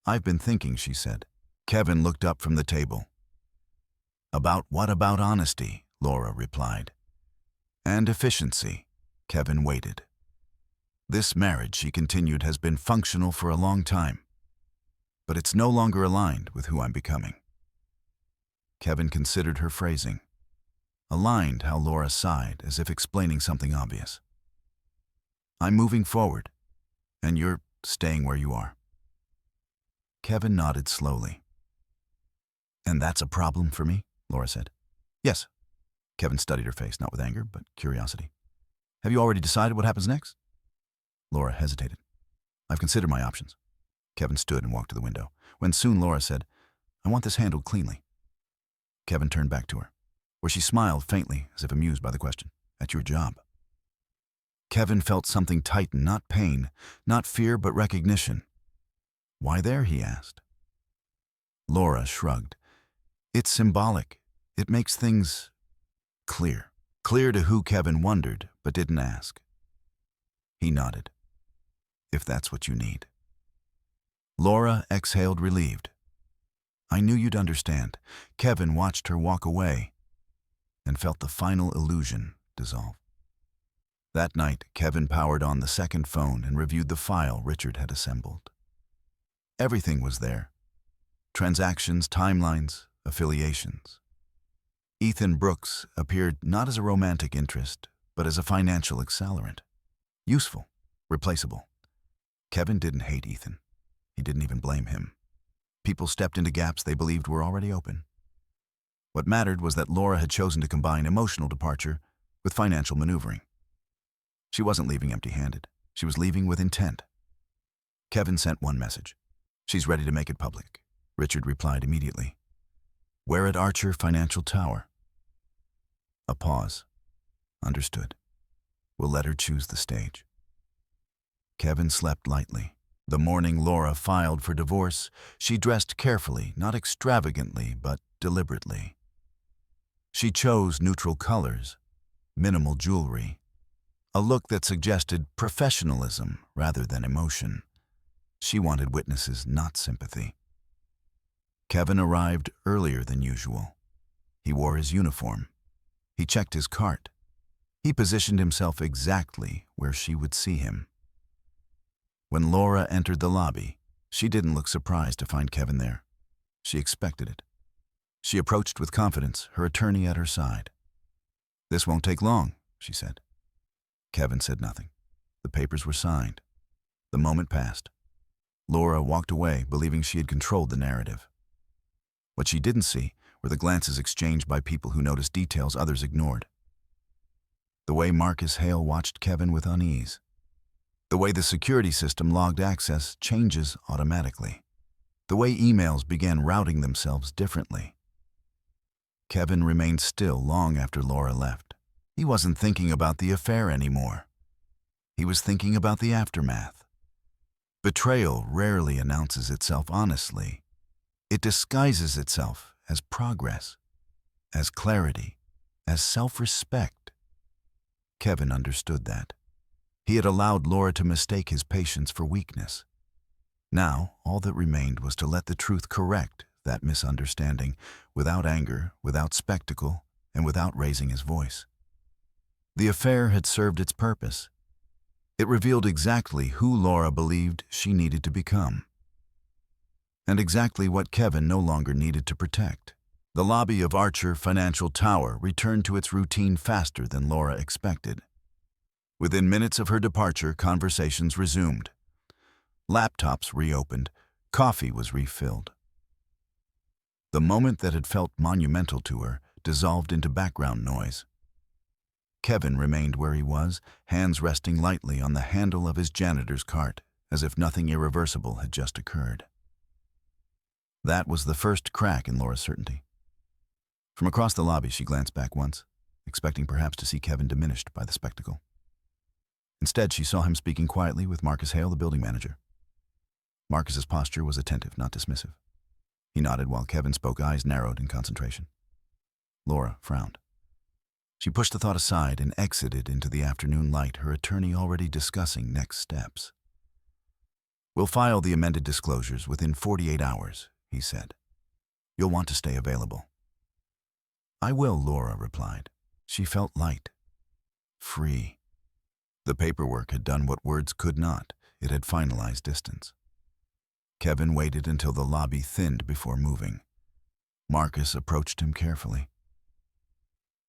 "I've been thinking," she said. Kevin looked up from the table. "About what? About honesty," Laura replied. "And efficiency." Kevin waited. "This marriage," she continued, "has been functional for a long time. But it's no longer aligned with who I'm becoming." Kevin considered her phrasing. Aligned, how Laura sighed, as if explaining something obvious. "I'm moving forward, and you're staying where you are." Kevin nodded slowly. "And that's a problem for me?" Laura said. "Yes." Kevin studied her face, not with anger, but curiosity. "Have you already decided what happens next?" Laura hesitated. "I've considered my options." Kevin stood and walked to the window, when soon Laura said, "I want this handled cleanly." Kevin turned back to her, where she smiled faintly, as if amused by the question. "At your job." Kevin felt something tighten, not pain, not fear, but recognition. "Why there?" he asked. Laura shrugged. "It's symbolic. It makes things clear." Clear to who, Kevin wondered, but didn't ask. He nodded. "If that's what you need." Laura exhaled, relieved. "I knew you'd understand." Kevin watched her walk away and felt the final illusion dissolve. That night, Kevin powered on the second phone and reviewed the file Richard had assembled. Everything was there. Transactions, timelines, affiliations. Ethan Brooks appeared not as a romantic interest, but as a financial accelerant. Useful, replaceable. Kevin didn't hate Ethan. He didn't even blame him. People stepped into gaps they believed were already open. What mattered was that Laura had chosen to combine emotional departure with financial maneuvering. She wasn't leaving empty-handed. She was leaving with intent. Kevin sent one message. "She's ready to make it public." Richard replied immediately. "Where at Archer Financial Tower?" A pause. "Understood. We'll let her choose the stage." Kevin slept lightly. The morning Laura filed for divorce, she dressed carefully, not extravagantly, but deliberately. She chose neutral colors, minimal jewelry, a look that suggested professionalism rather than emotion. She wanted witnesses, not sympathy. Kevin arrived earlier than usual. He wore his uniform. He checked his cart. He positioned himself exactly where she would see him. When Laura entered the lobby, she didn't look surprised to find Kevin there. She expected it. She approached with confidence, her attorney at her side. "This won't take long," she said. Kevin said nothing. The papers were signed. The moment passed. Laura walked away, believing she had controlled the narrative. What she didn't see were the glances exchanged by people who noticed details others ignored. The way Marcus Hale watched Kevin with unease. The way the security system logged access changes automatically. The way emails began routing themselves differently. Kevin remained still long after Laura left. He wasn't thinking about the affair anymore. He was thinking about the aftermath. Betrayal rarely announces itself honestly. It disguises itself as progress, as clarity, as self-respect. Kevin understood that. He had allowed Laura to mistake his patience for weakness. Now, all that remained was to let the truth correct that misunderstanding, without anger, without spectacle, and without raising his voice. The affair had served its purpose. It revealed exactly who Laura believed she needed to become, and exactly what Kevin no longer needed to protect. The lobby of Archer Financial Tower returned to its routine faster than Laura expected. Within minutes of her departure, conversations resumed. Laptops reopened. Coffee was refilled. The moment that had felt monumental to her dissolved into background noise. Kevin remained where he was, hands resting lightly on the handle of his janitor's cart, as if nothing irreversible had just occurred. That was the first crack in Laura's certainty. From across the lobby, she glanced back once, expecting perhaps to see Kevin diminished by the spectacle. Instead, she saw him speaking quietly with Marcus Hale, the building manager. Marcus's posture was attentive, not dismissive. He nodded while Kevin spoke, eyes narrowed in concentration. Laura frowned. She pushed the thought aside and exited into the afternoon light, her attorney already discussing next steps. "We'll file the amended disclosures within 48 hours, he said. "You'll want to stay available." "I will," Laura replied. She felt light, free. The paperwork had done what words could not. It had finalized distance. Kevin waited until the lobby thinned before moving. Marcus approached him carefully.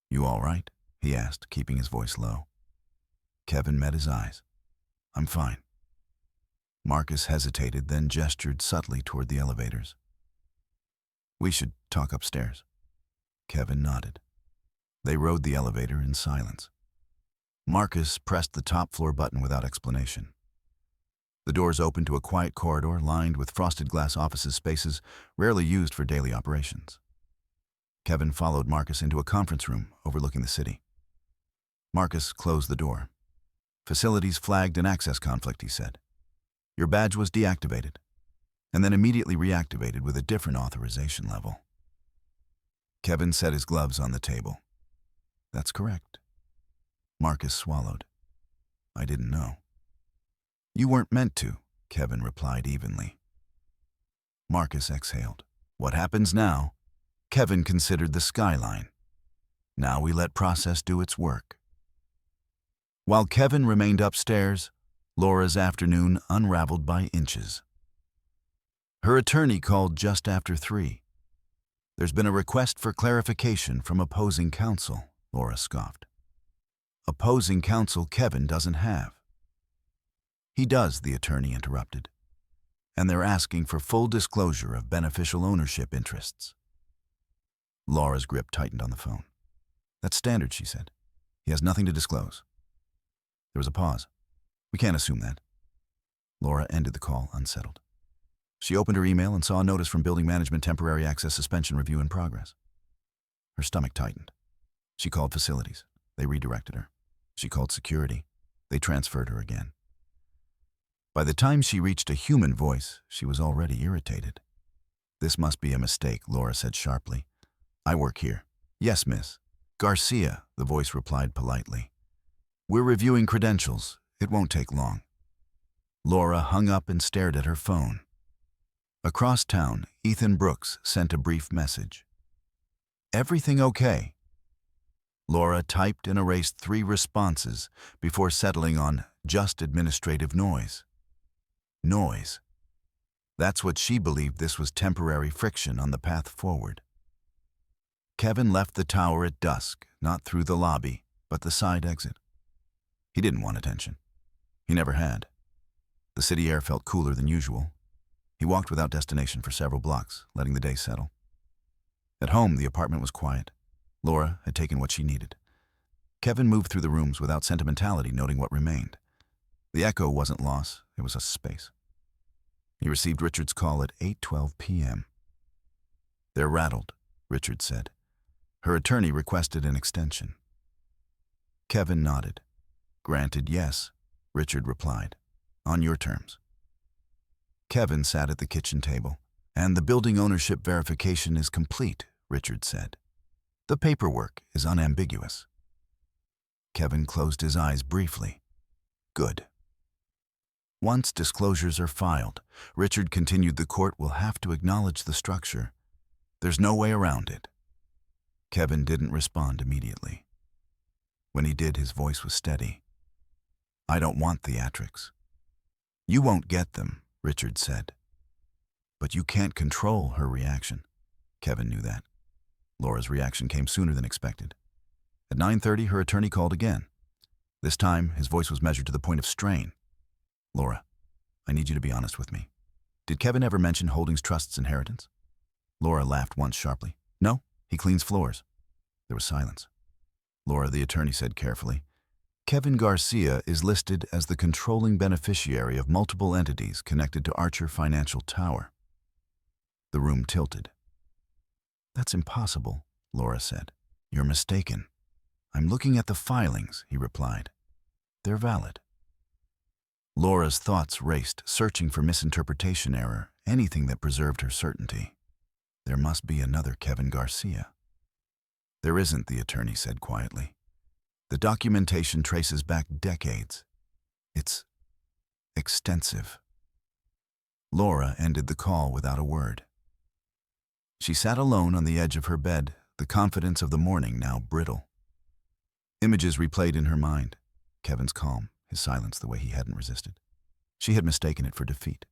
"You all right?" he asked, keeping his voice low. Kevin met his eyes. "I'm fine." Marcus hesitated, then gestured subtly toward the elevators. "We should talk upstairs." Kevin nodded. They rode the elevator in silence. Marcus pressed the top floor button without explanation. The doors opened to a quiet corridor lined with frosted glass offices, spaces rarely used for daily operations. Kevin followed Marcus into a conference room overlooking the city. Marcus closed the door. "Facilities flagged an access conflict," he said. "Your badge was deactivated, and then immediately reactivated with a different authorization level." Kevin set his gloves on the table. "That's correct." Marcus swallowed. "I didn't know." "You weren't meant to," Kevin replied evenly. Marcus exhaled. "What happens now?" Kevin considered the skyline. "Now we let process do its work." While Kevin remained upstairs, Laura's afternoon unraveled by inches. Her attorney called just after 3. "There's been a request for clarification from opposing counsel," Laura scoffed. "Opposing counsel Kevin doesn't have." "He does," the attorney interrupted. "And they're asking for full disclosure of beneficial ownership interests." Laura's grip tightened on the phone. "That's standard," she said. "He has nothing to disclose." There was a pause. "We can't assume that." Laura ended the call, unsettled. She opened her email and saw a notice from Building Management: temporary access suspension review in progress. Her stomach tightened. She called facilities. They redirected her. She called security. They transferred her again. By the time she reached a human voice, she was already irritated. "This must be a mistake," Laura said sharply. "I work here." "Yes, miss." "Garcia," the voice replied politely. "We're reviewing credentials. It won't take long." Laura hung up and stared at her phone. Across town, Ethan Brooks sent a brief message. "Everything okay?" Laura typed and erased 3 responses before settling on "just administrative noise." Noise. That's what she believed this was: temporary friction on the path forward. Kevin left the tower at dusk, not through the lobby, but the side exit. He didn't want attention. He never had. The city air felt cooler than usual. He walked without destination for several blocks, letting the day settle. At home, the apartment was quiet. Laura had taken what she needed. Kevin moved through the rooms without sentimentality, noting what remained. The echo wasn't loss, it was a space. He received Richard's call at 8:12 p.m. "They're rattled," Richard said. Her attorney requested an extension. Kevin nodded. "Granted, yes," Richard replied. "On your terms." Kevin sat at the kitchen table. "And the building ownership verification is complete," Richard said. "The paperwork is unambiguous." Kevin closed his eyes briefly. "Good." "Once disclosures are filed," Richard continued, "the court will have to acknowledge the structure. There's no way around it." Kevin didn't respond immediately. When he did, his voice was steady. "I don't want theatrics." "You won't get them," Richard said. "But you can't control her reaction." Kevin knew that. Laura's reaction came sooner than expected. At 9:30, her attorney called again. This time, his voice was measured to the point of strain. "Laura, I need you to be honest with me. Did Kevin ever mention Holdings Trust's inheritance?" Laura laughed once sharply. "No, he cleans floors." There was silence. "Laura," the attorney said carefully, "Kevin Garcia is listed as the controlling beneficiary of multiple entities connected to Archer Financial Tower." The room tilted. "That's impossible," Laura said. "You're mistaken." "I'm looking at the filings," he replied. "They're valid." Laura's thoughts raced, searching for misinterpretation error, anything that preserved her certainty. There must be another Kevin Garcia. There isn't, the attorney said quietly. The documentation traces back decades. It's extensive. Laura ended the call without a word. She sat alone on the edge of her bed, the confidence of the morning now brittle. Images replayed in her mind. Kevin's calm, his silence the way he hadn't resisted. She had mistaken it for defeat.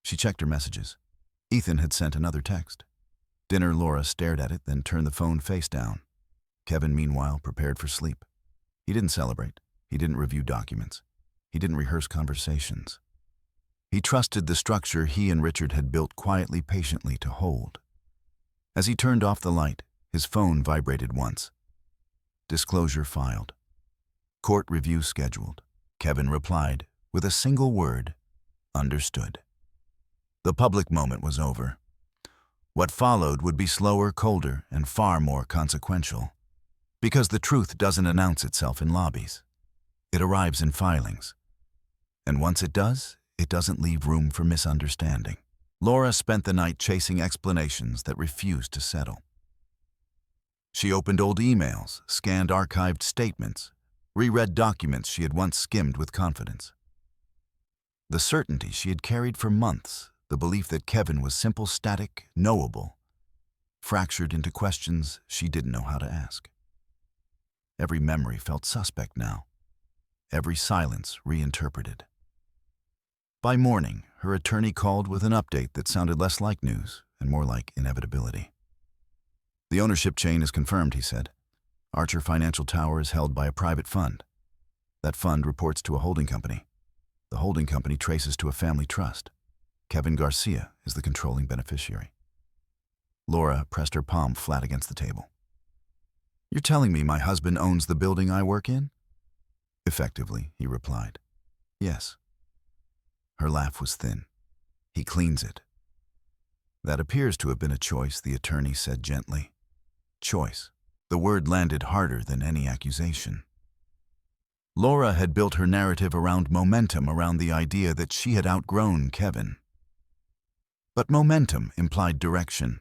She checked her messages. Ethan had sent another text. Dinner. Laura stared at it, then turned the phone face down. Kevin, meanwhile, prepared for sleep. He didn't celebrate. He didn't review documents. He didn't rehearse conversations. He trusted the structure he and Richard had built quietly, patiently to hold. As he turned off the light, his phone vibrated once. Disclosure filed. Court review scheduled. Kevin replied with a single word, understood. The public moment was over. What followed would be slower, colder, and far more consequential. Because the truth doesn't announce itself in lobbies. It arrives in filings. And once it does, it doesn't leave room for misunderstanding. Laura spent the night chasing explanations that refused to settle. She opened old emails, scanned archived statements, reread documents she had once skimmed with confidence. The certainty she had carried for months, the belief that Kevin was simple, static, knowable, fractured into questions she didn't know how to ask. Every memory felt suspect now, every silence reinterpreted. By morning, her attorney called with an update that sounded less like news and more like inevitability. The ownership chain is confirmed, he said. Archer Financial Tower is held by a private fund. That fund reports to a holding company. The holding company traces to a family trust. Kevin Garcia is the controlling beneficiary. Laura pressed her palm flat against the table. You're telling me my husband owns the building I work in? Effectively, he replied. Yes. Her laugh was thin. He cleans it. That appears to have been a choice, the attorney said gently. Choice. The word landed harder than any accusation. Laura had built her narrative around momentum, around the idea that she had outgrown Kevin. But momentum implied direction.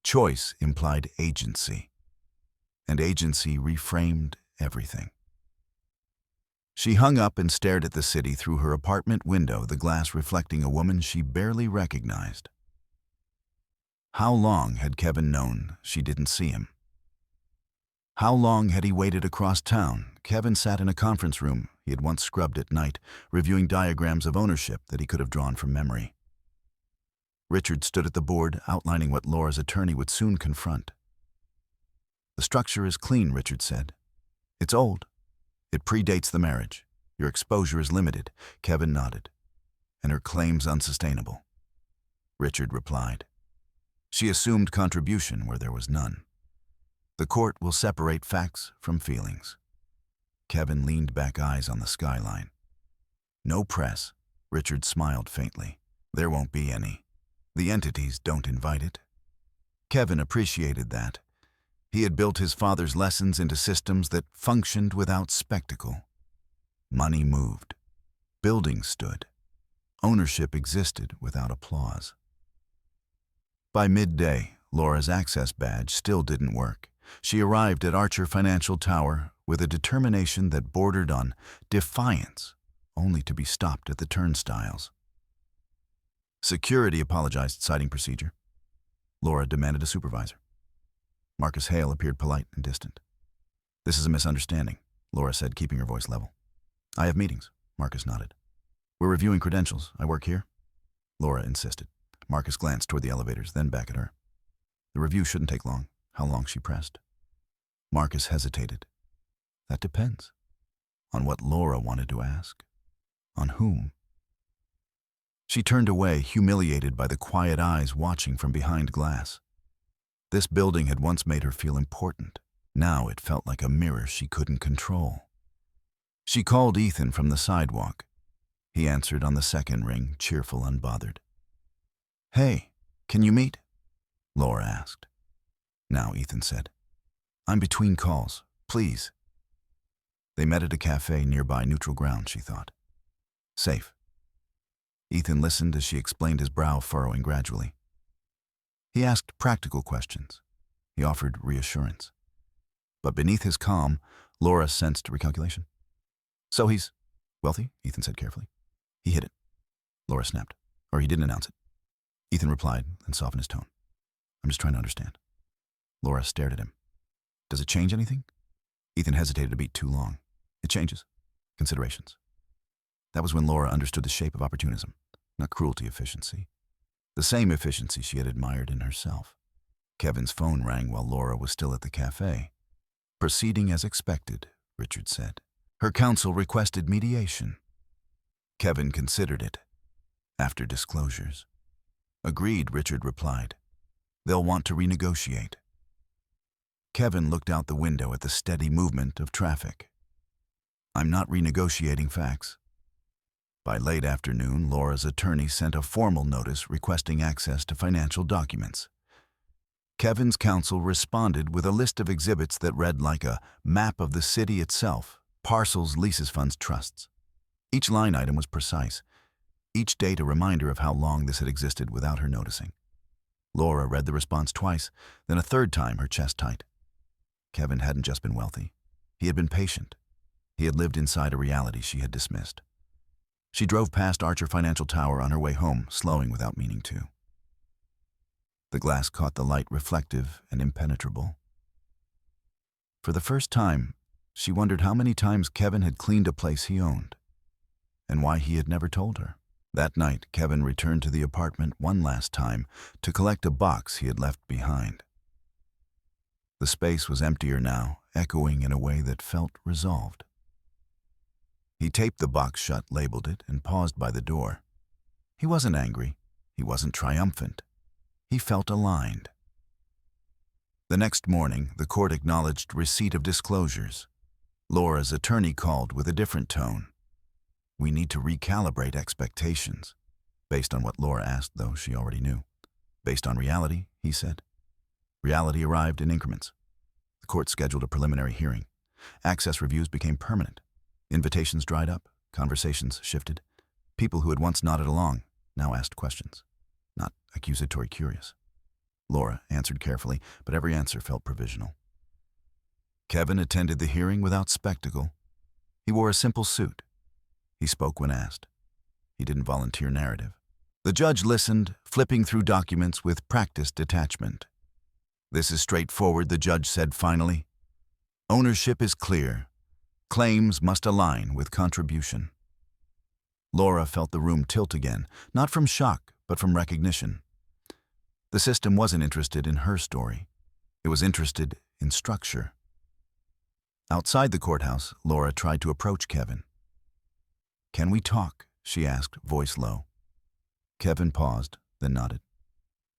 Choice implied agency. And agency reframed everything. She hung up and stared at the city through her apartment window, the glass reflecting a woman she barely recognized. How long had Kevin known she didn't see him? How long had he waited across town? Kevin sat in a conference room he had once scrubbed at night, reviewing diagrams of ownership that he could have drawn from memory. Richard stood at the board, outlining what Laura's attorney would soon confront. The structure is clean, Richard said. It's old. It predates the marriage. Your exposure is limited. Kevin nodded. And her claims unsustainable. Richard replied. She assumed contribution where there was none. The court will separate facts from feelings. Kevin leaned back, eyes on the skyline. No press. Richard smiled faintly. There won't be any. The entities don't invite it. Kevin appreciated that. He had built his father's lessons into systems that functioned without spectacle. Money moved. Buildings stood. Ownership existed without applause. By midday, Laura's access badge still didn't work. She arrived at Archer Financial Tower with a determination that bordered on defiance, only to be stopped at the turnstiles. Security apologized, citing procedure. Laura demanded a supervisor. Marcus Hale appeared polite and distant. This is a misunderstanding, Laura said, keeping her voice level. I have meetings, Marcus nodded. We're reviewing credentials. I work here? Laura insisted. Marcus glanced toward the elevators, then back at her. The review shouldn't take long. How long, she pressed. Marcus hesitated. That depends. On what Laura wanted to ask. On whom? She turned away, humiliated by the quiet eyes watching from behind glass. This building had once made her feel important. Now it felt like a mirror she couldn't control. She called Ethan from the sidewalk. He answered on the second ring, cheerful, unbothered. Hey, can you meet? Laura asked. Now, Ethan said. I'm between calls. Please. They met at a cafe nearby, neutral ground, she thought. Safe. Ethan listened as she explained, his brow furrowing gradually. He asked practical questions. He offered reassurance. But beneath his calm, Laura sensed recalculation. So he's wealthy, Ethan said carefully. He hid it, Laura snapped. Or he didn't announce it. Ethan replied and softened his tone. I'm just trying to understand. Laura stared at him. Does it change anything? Ethan hesitated a beat too long. It changes. Considerations. That was when Laura understood the shape of opportunism, not cruelty efficiency. The same efficiency she had admired in herself. Kevin's phone rang while Laura was still at the cafe. Proceeding as expected, Richard said. Her counsel requested mediation. Kevin considered it. After disclosures. Agreed, Richard replied. They'll want to renegotiate. Kevin looked out the window at the steady movement of traffic. I'm not renegotiating facts. By late afternoon, Laura's attorney sent a formal notice requesting access to financial documents. Kevin's counsel responded with a list of exhibits that read like a map of the city itself, parcels, leases, funds, trusts. Each line item was precise, each date a reminder of how long this had existed without her noticing. Laura read the response twice, then a third time, her chest tight. Kevin hadn't just been wealthy. He had been patient. He had lived inside a reality she had dismissed. She drove past Archer Financial Tower on her way home, slowing without meaning to. The glass caught the light reflective and impenetrable. For the first time, she wondered how many times Kevin had cleaned a place he owned, and why he had never told her. That night, Kevin returned to the apartment one last time to collect a box he had left behind. The space was emptier now, echoing in a way that felt resolved. He taped the box shut, labeled it, and paused by the door. He wasn't angry. He wasn't triumphant. He felt aligned. The next morning, the court acknowledged receipt of disclosures. Laura's attorney called with a different tone. We need to recalibrate expectations. Based on what Laura asked, though, she already knew. Based on reality, he said. Reality arrived in increments. The court scheduled a preliminary hearing. Access reviews became permanent. Invitations dried up. Conversations shifted. People who had once nodded along now asked questions, not accusatory curious. Laura answered carefully, but every answer felt provisional. Kevin attended the hearing without spectacle. He wore a simple suit. He spoke when asked. He didn't volunteer narrative. The judge listened, flipping through documents with practiced detachment. This is straightforward, the judge said finally. Ownership is clear. Claims must align with contribution. Laura felt the room tilt again, not from shock, but from recognition. The system wasn't interested in her story. It was interested in structure. Outside the courthouse, Laura tried to approach Kevin. Can we talk? She asked, voice low. Kevin paused, then nodded.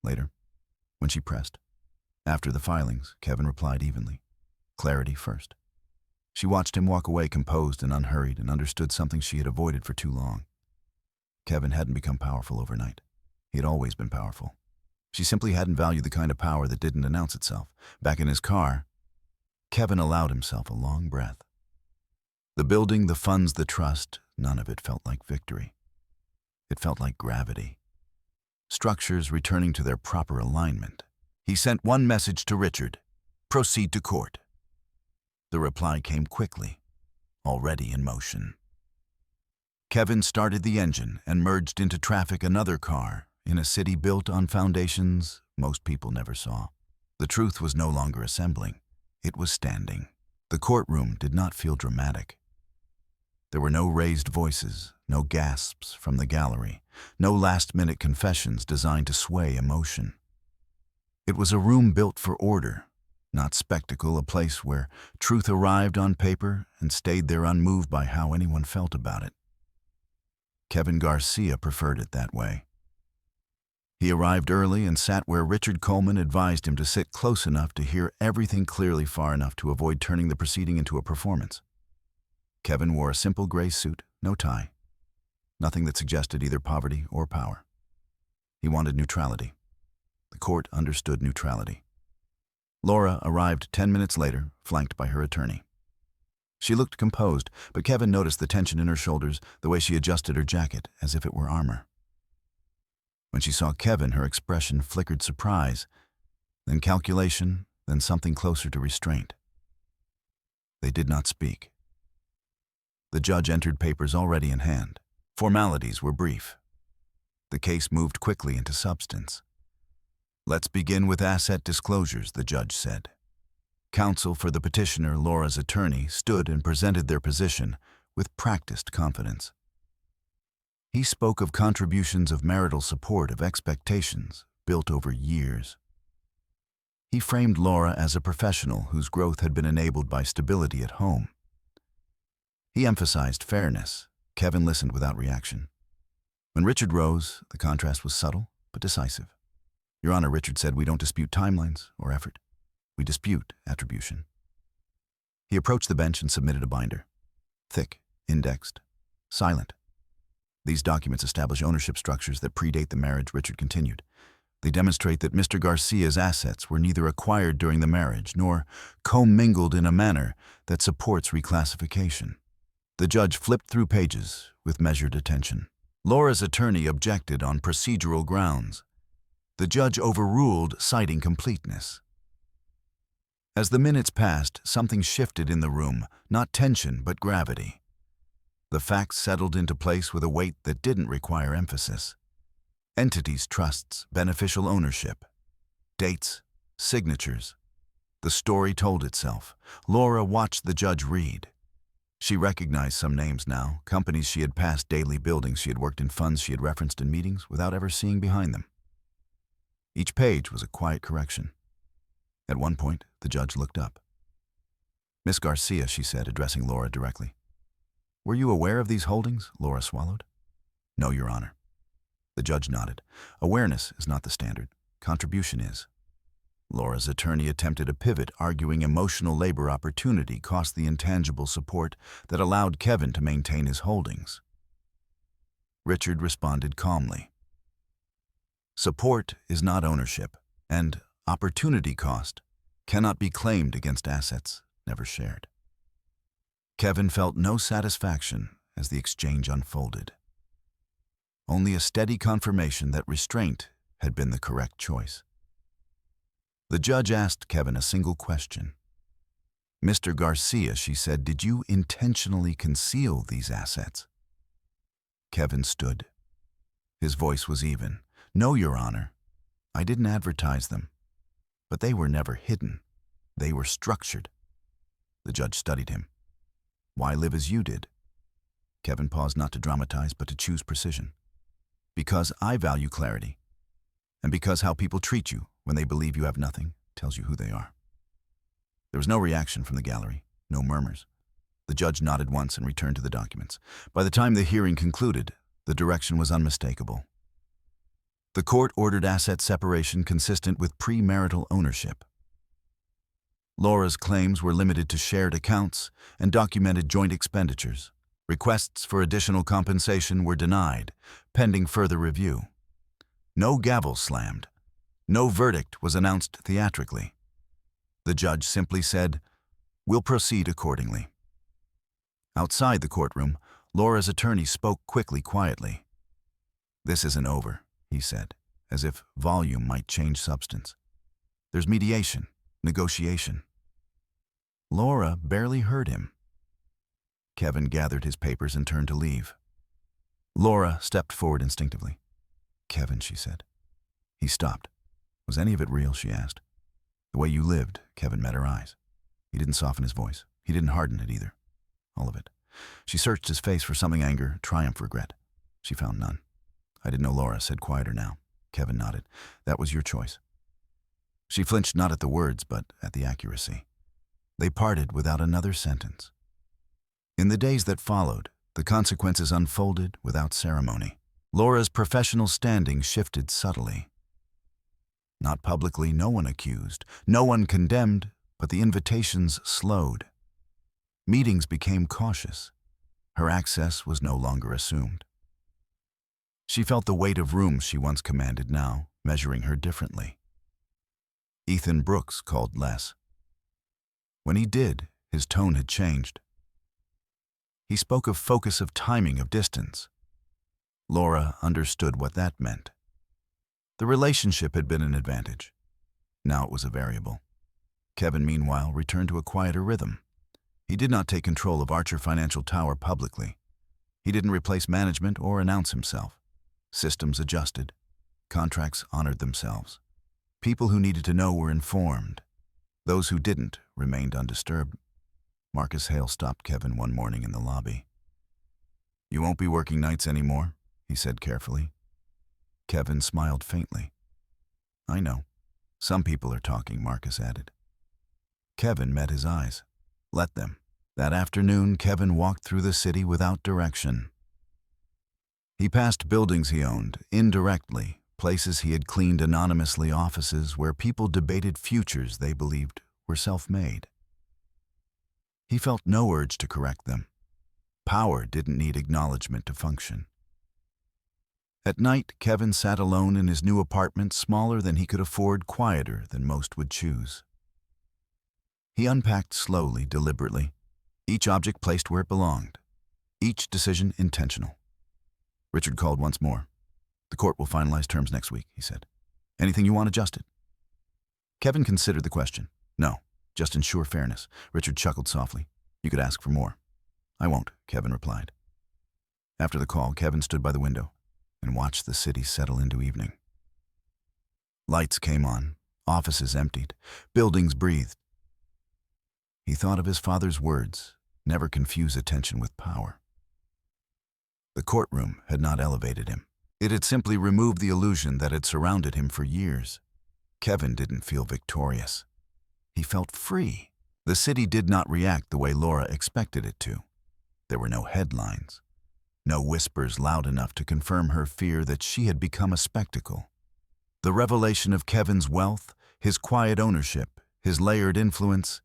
Later, when she pressed. After the filings, Kevin replied evenly. Clarity first. She watched him walk away composed and unhurried and understood something she had avoided for too long. Kevin hadn't become powerful overnight. He had always been powerful. She simply hadn't valued the kind of power that didn't announce itself. Back in his car, Kevin allowed himself a long breath. The building, the funds, the trust, none of it felt like victory. It felt like gravity. Structures returning to their proper alignment. He sent one message to Richard. Proceed to court. The reply came quickly, already in motion. Kevin started the engine and merged into traffic another car in a city built on foundations most people never saw. The truth was no longer assembling. It was standing. The courtroom did not feel dramatic. There were no raised voices, no gasps from the gallery, no last-minute confessions designed to sway emotion. It was a room built for order, not spectacle, a place where truth arrived on paper and stayed there unmoved by how anyone felt about it. Kevin Garcia preferred it that way. He arrived early and sat where Richard Coleman advised him to sit close enough to hear everything clearly, far enough to avoid turning the proceeding into a performance. Kevin wore a simple gray suit, no tie. Nothing that suggested either poverty or power. He wanted neutrality. The court understood neutrality. Laura arrived 10 minutes later, flanked by her attorney. She looked composed, but Kevin noticed the tension in her shoulders, the way she adjusted her jacket, as if it were armor. When she saw Kevin, her expression flickered surprise, then calculation, then something closer to restraint. They did not speak. The judge entered papers already in hand. Formalities were brief. The case moved quickly into substance. "Let's begin with asset disclosures," the judge said. Counsel for the petitioner, Laura's attorney, stood and presented their position with practiced confidence. He spoke of contributions of marital support, of expectations built over years. He framed Laura as a professional whose growth had been enabled by stability at home. He emphasized fairness. Kevin listened without reaction. When Richard rose, the contrast was subtle but decisive. "Your Honor," Richard said, "we don't dispute timelines or effort. We dispute attribution." He approached the bench and submitted a binder. Thick, indexed, silent. "These documents establish ownership structures that predate the marriage," Richard continued. "They demonstrate that Mr. Garcia's assets were neither acquired during the marriage nor commingled in a manner that supports reclassification." The judge flipped through pages with measured attention. Laura's attorney objected on procedural grounds. The judge overruled, citing completeness. As the minutes passed, something shifted in the room, not tension but gravity. The facts settled into place with a weight that didn't require emphasis. Entities, trusts, beneficial ownership, dates, signatures. The story told itself. Laura watched the judge read. She recognized some names now, companies she had passed daily, buildings she had worked in, funds she had referenced in meetings without ever seeing behind them. Each page was a quiet correction. At one point, the judge looked up. "Miss Garcia," she said, addressing Laura directly. "Were you aware of these holdings?" Laura swallowed. "No, Your Honor." The judge nodded. "Awareness is not the standard. Contribution is." Laura's attorney attempted a pivot, arguing emotional labor opportunity cost the intangible support that allowed Kevin to maintain his holdings. Richard responded calmly. "Support is not ownership, and opportunity cost cannot be claimed against assets never shared." Kevin felt no satisfaction as the exchange unfolded. Only a steady confirmation that restraint had been the correct choice. The judge asked Kevin a single question. "Mr. Garcia," she said, "did you intentionally conceal these assets?" Kevin stood. His voice was even. "No, Your Honor. I didn't advertise them. But they were never hidden. They were structured." The judge studied him. "Why live as you did?" Kevin paused, not to dramatize, but to choose precision. "Because I value clarity. And because how people treat you when they believe you have nothing tells you who they are." There was no reaction from the gallery, no murmurs. The judge nodded once and returned to the documents. By the time the hearing concluded, the direction was unmistakable. The court ordered asset separation consistent with premarital ownership. Laura's claims were limited to shared accounts and documented joint expenditures. Requests for additional compensation were denied, pending further review. No gavel slammed. No verdict was announced theatrically. The judge simply said, "We'll proceed accordingly." Outside the courtroom, Laura's attorney spoke quickly, quietly. "This isn't over," he said, as if volume might change substance. "There's mediation, negotiation." Laura barely heard him. Kevin gathered his papers and turned to leave. Laura stepped forward instinctively. "Kevin," she said. He stopped. "Was any of it real?" she asked. "The way you lived," Kevin met her eyes. He didn't soften his voice. He didn't harden it either. All of it. She searched his face for something: anger, triumph, regret. She found none. "I didn't know," Laura said, quieter now. Kevin nodded. "That was your choice." She flinched not at the words, but at the accuracy. They parted without another sentence. In the days that followed, the consequences unfolded without ceremony. Laura's professional standing shifted subtly. Not publicly, no one accused, no one condemned, but the invitations slowed. Meetings became cautious. Her access was no longer assumed. She felt the weight of rooms she once commanded now, measuring her differently. Ethan Brooks called less. When he did, his tone had changed. He spoke of focus, of timing, of distance. Laura understood what that meant. The relationship had been an advantage. Now it was a variable. Kevin, meanwhile, returned to a quieter rhythm. He did not take control of Archer Financial Tower publicly. He didn't replace management or announce himself. Systems adjusted. Contracts honored themselves. People who needed to know were informed. Those who didn't remained undisturbed. Marcus Hale stopped Kevin one morning in the lobby. "You won't be working nights anymore," he said carefully. Kevin smiled faintly. "I know. Some people are talking," Marcus added. Kevin met his eyes. Let them. That afternoon, Kevin walked through the city without direction. He passed buildings he owned, indirectly, places he had cleaned anonymously, offices where people debated futures they believed were self-made. He felt no urge to correct them. Power didn't need acknowledgement to function. At night, Kevin sat alone in his new apartment, smaller than he could afford, quieter than most would choose. He unpacked slowly, deliberately, each object placed where it belonged, each decision intentional. Richard called once more. "The court will finalize terms next week," he said. "Anything you want adjusted?" Kevin considered the question. "No, just ensure fairness." Richard chuckled softly. "You could ask for more." "I won't," Kevin replied. After the call, Kevin stood by the window and watched the city settle into evening. Lights came on, offices emptied, buildings breathed. He thought of his father's words, "Never confuse attention with power." The courtroom had not elevated him. It had simply removed the illusion that had surrounded him for years. Kevin didn't feel victorious. He felt free. The city did not react the way Laura expected it to. There were no headlines, no whispers loud enough to confirm her fear that she had become a spectacle. The revelation of Kevin's wealth, his quiet ownership, his layered influence,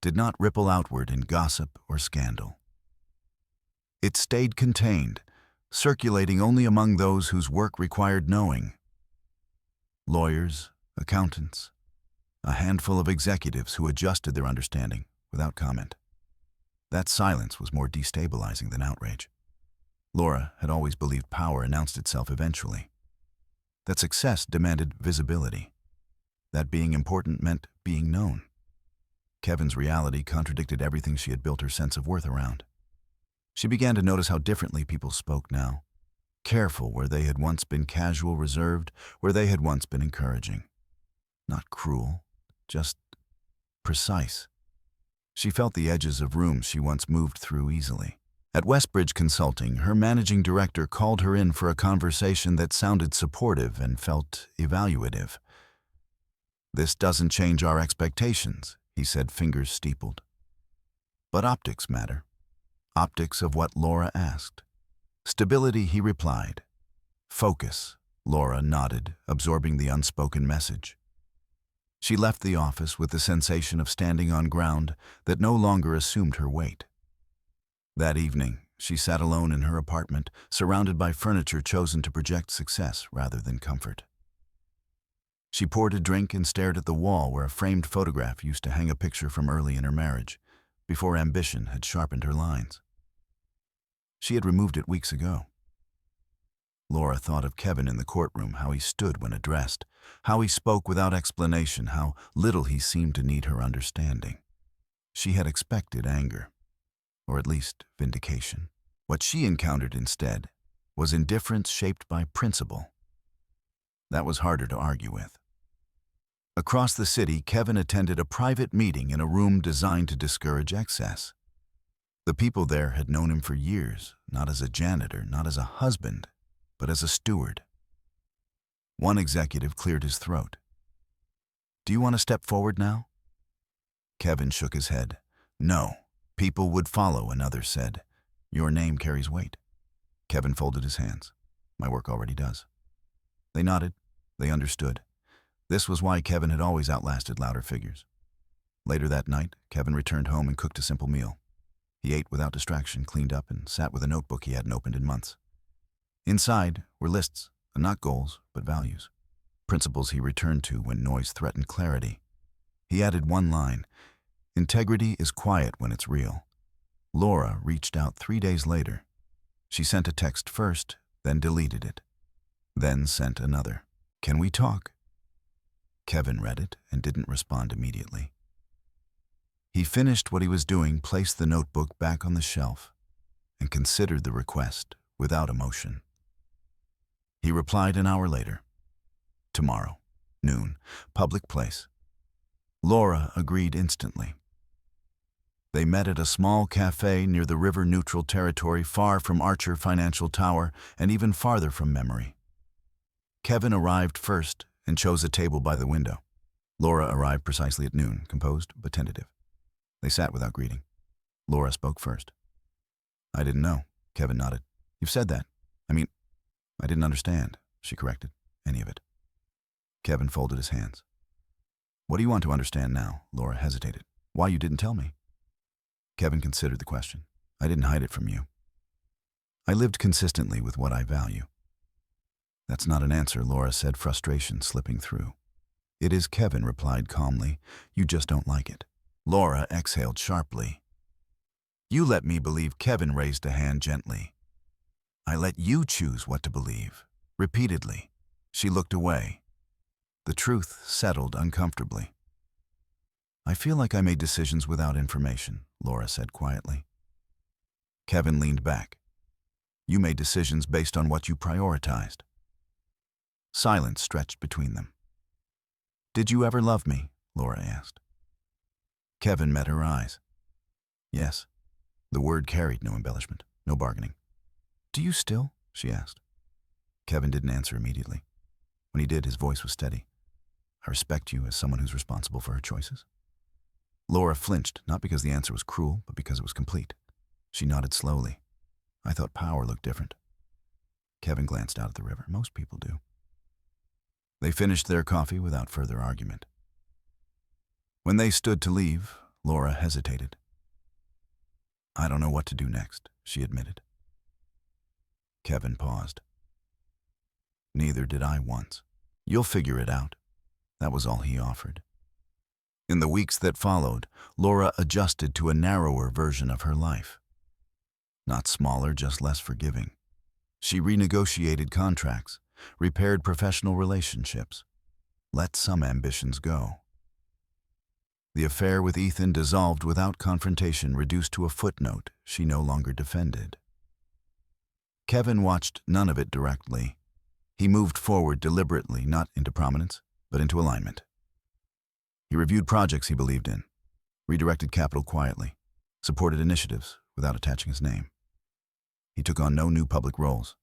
did not ripple outward in gossip or scandal. It stayed contained, circulating only among those whose work required knowing. Lawyers, accountants, a handful of executives who adjusted their understanding without comment. That silence was more destabilizing than outrage. Laura had always believed power announced itself eventually, that success demanded visibility, that being important meant being known. Kevin's reality contradicted everything she had built her sense of worth around. She began to notice how differently people spoke now, careful where they had once been casual, reserved where they had once been encouraging. Not cruel, just precise. She felt the edges of rooms she once moved through easily. At Westbridge Consulting, her managing director called her in for a conversation that sounded supportive and felt evaluative. "This doesn't change our expectations," he said, fingers steepled. "But optics matter. Optics of what Laura asked. Stability," he replied. "Focus," Laura nodded, absorbing the unspoken message. She left the office with the sensation of standing on ground that no longer assumed her weight. That evening, she sat alone in her apartment, surrounded by furniture chosen to project success rather than comfort. She poured a drink and stared at the wall where a framed photograph used to hang a picture from early in her marriage, before ambition had sharpened her lines. She had removed it weeks ago. Laura thought of Kevin in the courtroom, how he stood when addressed, how he spoke without explanation, how little he seemed to need her understanding. She had expected anger, or at least vindication. What she encountered instead was indifference shaped by principle. That was harder to argue with. Across the city, Kevin attended a private meeting in a room designed to discourage excess. The people there had known him for years, not as a janitor, not as a husband, but as a steward. One executive cleared his throat. "Do you want to step forward now?" Kevin shook his head. "No. People would follow," another said. "Your name carries weight." Kevin folded his hands. "My work already does." They nodded. They understood. This was why Kevin had always outlasted louder figures. Later that night, Kevin returned home and cooked a simple meal. He ate without distraction, cleaned up, and sat with a notebook he hadn't opened in months. Inside were lists, not goals, but values. Principles he returned to when noise threatened clarity. He added one line: "Integrity is quiet when it's real." Laura reached out 3 days later. She sent a text first, then deleted it. Then sent another. "Can we talk?" Kevin read it and didn't respond immediately. He finished what he was doing, placed the notebook back on the shelf, and considered the request without emotion. He replied an hour later. Tomorrow, noon, public place. Laura agreed instantly. They met at a small cafe near the river-neutral territory, far from Archer Financial Tower and even farther from memory. Kevin arrived first and chose a table by the window. Laura arrived precisely at noon, composed but tentative. They sat without greeting. Laura spoke first. "I didn't know," Kevin nodded. "You've said that. I didn't understand," she corrected, "any of it." Kevin folded his hands. "What do you want to understand now?" Laura hesitated. "Why you didn't tell me?" Kevin considered the question. "I didn't hide it from you. I lived consistently with what I value." "That's not an answer," Laura said, frustration slipping through. "It is," Kevin replied calmly. "You just don't like it." Laura exhaled sharply. "You let me believe." Kevin raised a hand gently. "I let you choose what to believe." Repeatedly, she looked away. The truth settled uncomfortably. "I feel like I made decisions without information," Laura said quietly. Kevin leaned back. "You made decisions based on what you prioritized." Silence stretched between them. "Did you ever love me?" Laura asked. Kevin met her eyes. "Yes." The word carried no embellishment, no bargaining. "Do you still?" she asked. Kevin didn't answer immediately. When he did, his voice was steady. "I respect you as someone who's responsible for her choices." Laura flinched, not because the answer was cruel, but because it was complete. She nodded slowly. "I thought power looked different." Kevin glanced out at the river. Most people do. They finished their coffee without further argument. When they stood to leave, Laura hesitated. "I don't know what to do next," she admitted. Kevin paused. "Neither did I once. You'll figure it out." That was all he offered. In the weeks that followed, Laura adjusted to a narrower version of her life. Not smaller, just less forgiving. She renegotiated contracts, repaired professional relationships, let some ambitions go. The affair with Ethan dissolved without confrontation, reduced to a footnote she no longer defended. Kevin watched none of it directly. He moved forward deliberately, not into prominence, but into alignment. He reviewed projects he believed in, redirected capital quietly, supported initiatives without attaching his name. He took on no new public roles.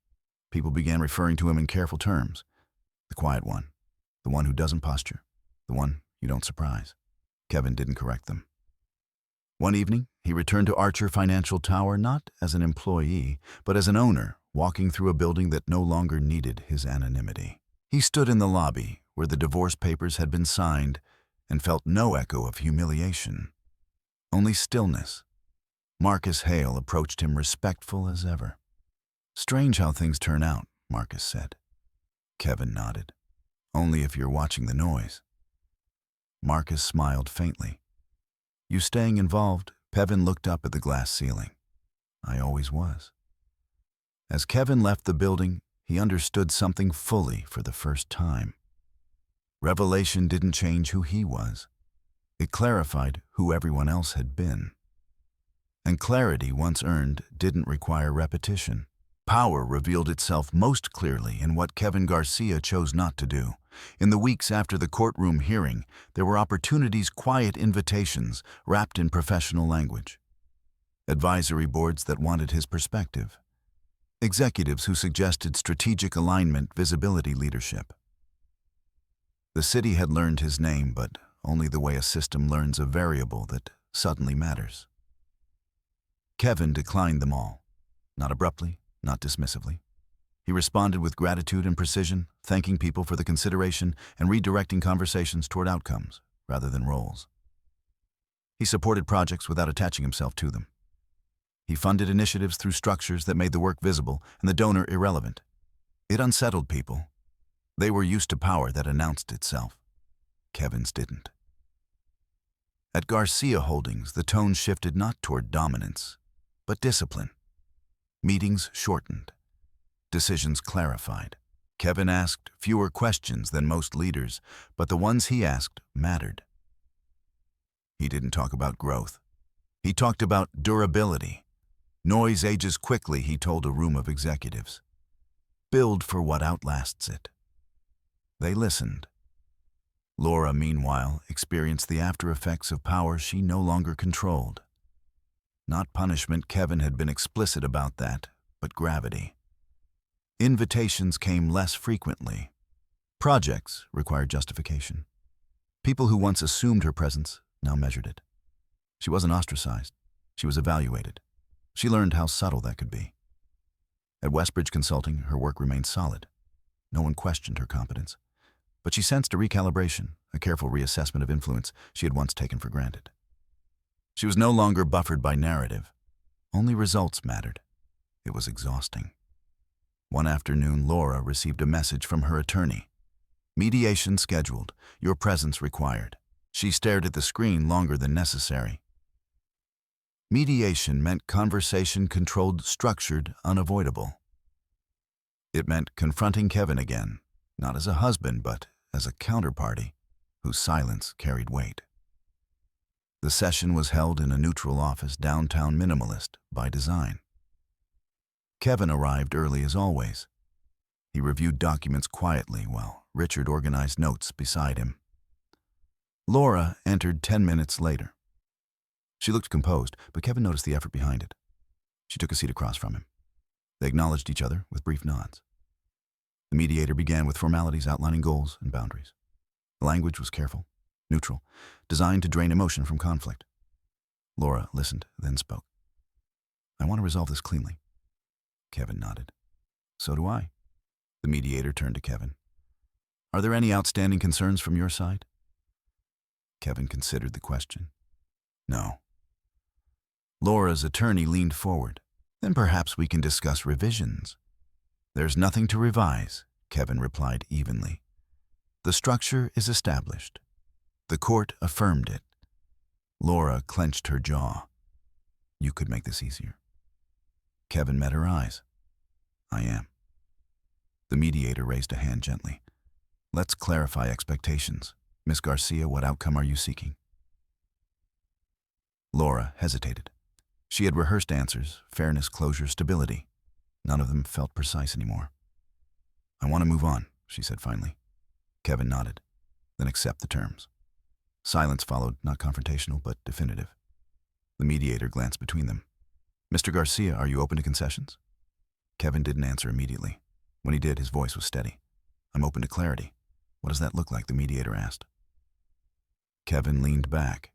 People began referring to him in careful terms. The quiet one, the one who doesn't posture, the one you don't surprise. Kevin didn't correct them. One evening, he returned to Archer Financial Tower not as an employee, but as an owner, walking through a building that no longer needed his anonymity. He stood in the lobby, where the divorce papers had been signed, and felt no echo of humiliation, only stillness. Marcus Hale approached him, respectful as ever. "Strange how things turn out," Marcus said. Kevin nodded. "Only if you're watching the noise." Marcus smiled faintly. "You staying involved?" Kevin looked up at the glass ceiling. "I always was." As Kevin left the building, he understood something fully for the first time. Revelation didn't change who he was. It clarified who everyone else had been. And clarity, once earned, didn't require repetition. Power revealed itself most clearly in what Kevin Garcia chose not to do. In the weeks after the courtroom hearing, there were opportunities, quiet invitations wrapped in professional language. Advisory boards that wanted his perspective. Executives who suggested strategic alignment, visibility, leadership. The city had learned his name, but only the way a system learns a variable that suddenly matters. Kevin declined them all, not abruptly, not dismissively. He responded with gratitude and precision, thanking people for the consideration and redirecting conversations toward outcomes rather than roles. He supported projects without attaching himself to them. He funded initiatives through structures that made the work visible and the donor irrelevant. It unsettled people. They were used to power that announced itself. Kevin's didn't. At Garcia Holdings, the tone shifted not toward dominance, but discipline. Meetings shortened. Decisions clarified. Kevin asked fewer questions than most leaders, but the ones he asked mattered. He didn't talk about growth. He talked about durability. Noise ages quickly, he told a room of executives. Build for what outlasts it. They listened. Laura, meanwhile, experienced the after effects of power she no longer controlled. Not punishment, Kevin had been explicit about that, but gravity. Invitations came less frequently. Projects required justification. People who once assumed her presence now measured it. She wasn't ostracized. She was evaluated. She learned how subtle that could be. At Westbridge Consulting, her work remained solid. No one questioned her competence. But she sensed a recalibration, a careful reassessment of influence she had once taken for granted. She was no longer buffered by narrative. Only results mattered. It was exhausting. One afternoon, Laura received a message from her attorney. Mediation scheduled. Your presence required. She stared at the screen longer than necessary. Mediation meant conversation controlled, structured, unavoidable. It meant confronting Kevin again, not as a husband, but as a counterparty whose silence carried weight. The session was held in a neutral office, downtown, minimalist by design. Kevin arrived early as always. He reviewed documents quietly while Richard organized notes beside him. Laura entered 10 minutes later. She looked composed, but Kevin noticed the effort behind it. She took a seat across from him. They acknowledged each other with brief nods. The mediator began with formalities outlining goals and boundaries. The language was careful, neutral, designed to drain emotion from conflict. Laura listened, then spoke. I want to resolve this cleanly. Kevin nodded. So do I. The mediator turned to Kevin. Are there any outstanding concerns from your side? Kevin considered the question. No. Laura's attorney leaned forward. Then perhaps we can discuss revisions. There's nothing to revise, Kevin replied evenly. The structure is established. The court affirmed it. Laura clenched her jaw. You could make this easier. Kevin met her eyes. I am. The mediator raised a hand gently. Let's clarify expectations. Miss Garcia, what outcome are you seeking? Laura hesitated. She had rehearsed answers, fairness, closure, stability. None of them felt precise anymore. I want to move on, she said finally. Kevin nodded. Then accept the terms. Silence followed, not confrontational, but definitive. The mediator glanced between them. Mr. Garcia, are you open to concessions? Kevin didn't answer immediately. When he did, his voice was steady. I'm open to clarity. What does that look like? The mediator asked. Kevin leaned back.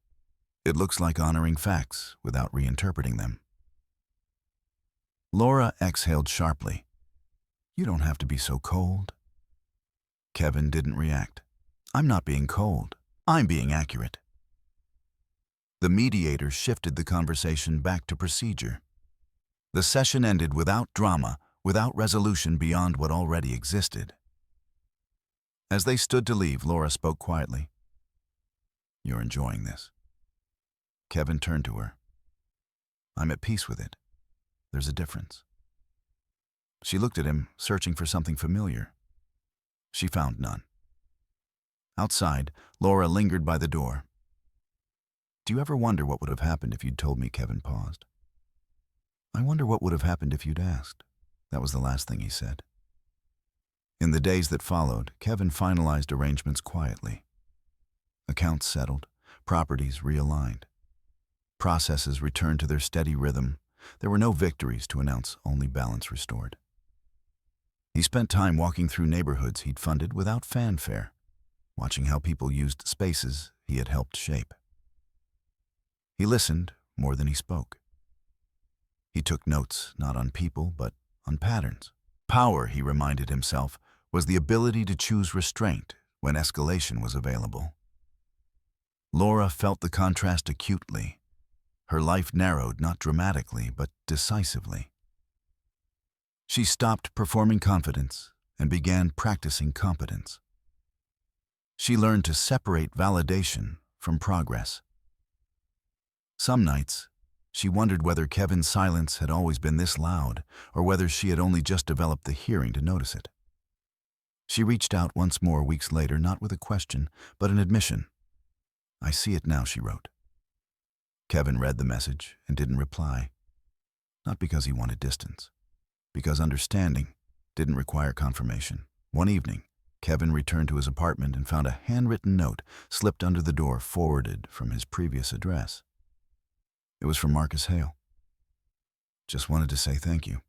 It looks like honoring facts without reinterpreting them. Laura exhaled sharply. You don't have to be so cold. Kevin didn't react. I'm not being cold. I'm being accurate. The mediator shifted the conversation back to procedure. The session ended without drama, without resolution beyond what already existed. As they stood to leave, Laura spoke quietly. You're enjoying this. Kevin turned to her. I'm at peace with it. There's a difference. She looked at him, searching for something familiar. She found none. Outside, Laura lingered by the door. Do you ever wonder what would have happened if you'd told me? Kevin paused. I wonder what would have happened if you'd asked. That was the last thing he said. In the days that followed, Kevin finalized arrangements quietly. Accounts settled, properties realigned. Processes returned to their steady rhythm. There were no victories to announce, only balance restored. He spent time walking through neighborhoods he'd funded without fanfare, watching how people used spaces he had helped shape. He listened more than he spoke. He took notes not on people, but on patterns. Power, he reminded himself, was the ability to choose restraint when escalation was available. Laura felt the contrast acutely. Her life narrowed not dramatically, but decisively. She stopped performing confidence and began practicing competence. She learned to separate validation from progress. Some nights, she wondered whether Kevin's silence had always been this loud, or whether she had only just developed the hearing to notice it. She reached out once more weeks later, not with a question, but an admission. I see it now, she wrote. Kevin read the message and didn't reply. Not because he wanted distance, because understanding didn't require confirmation. One evening, Kevin returned to his apartment and found a handwritten note slipped under the door, forwarded from his previous address. It was from Marcus Hale. Just wanted to say thank you.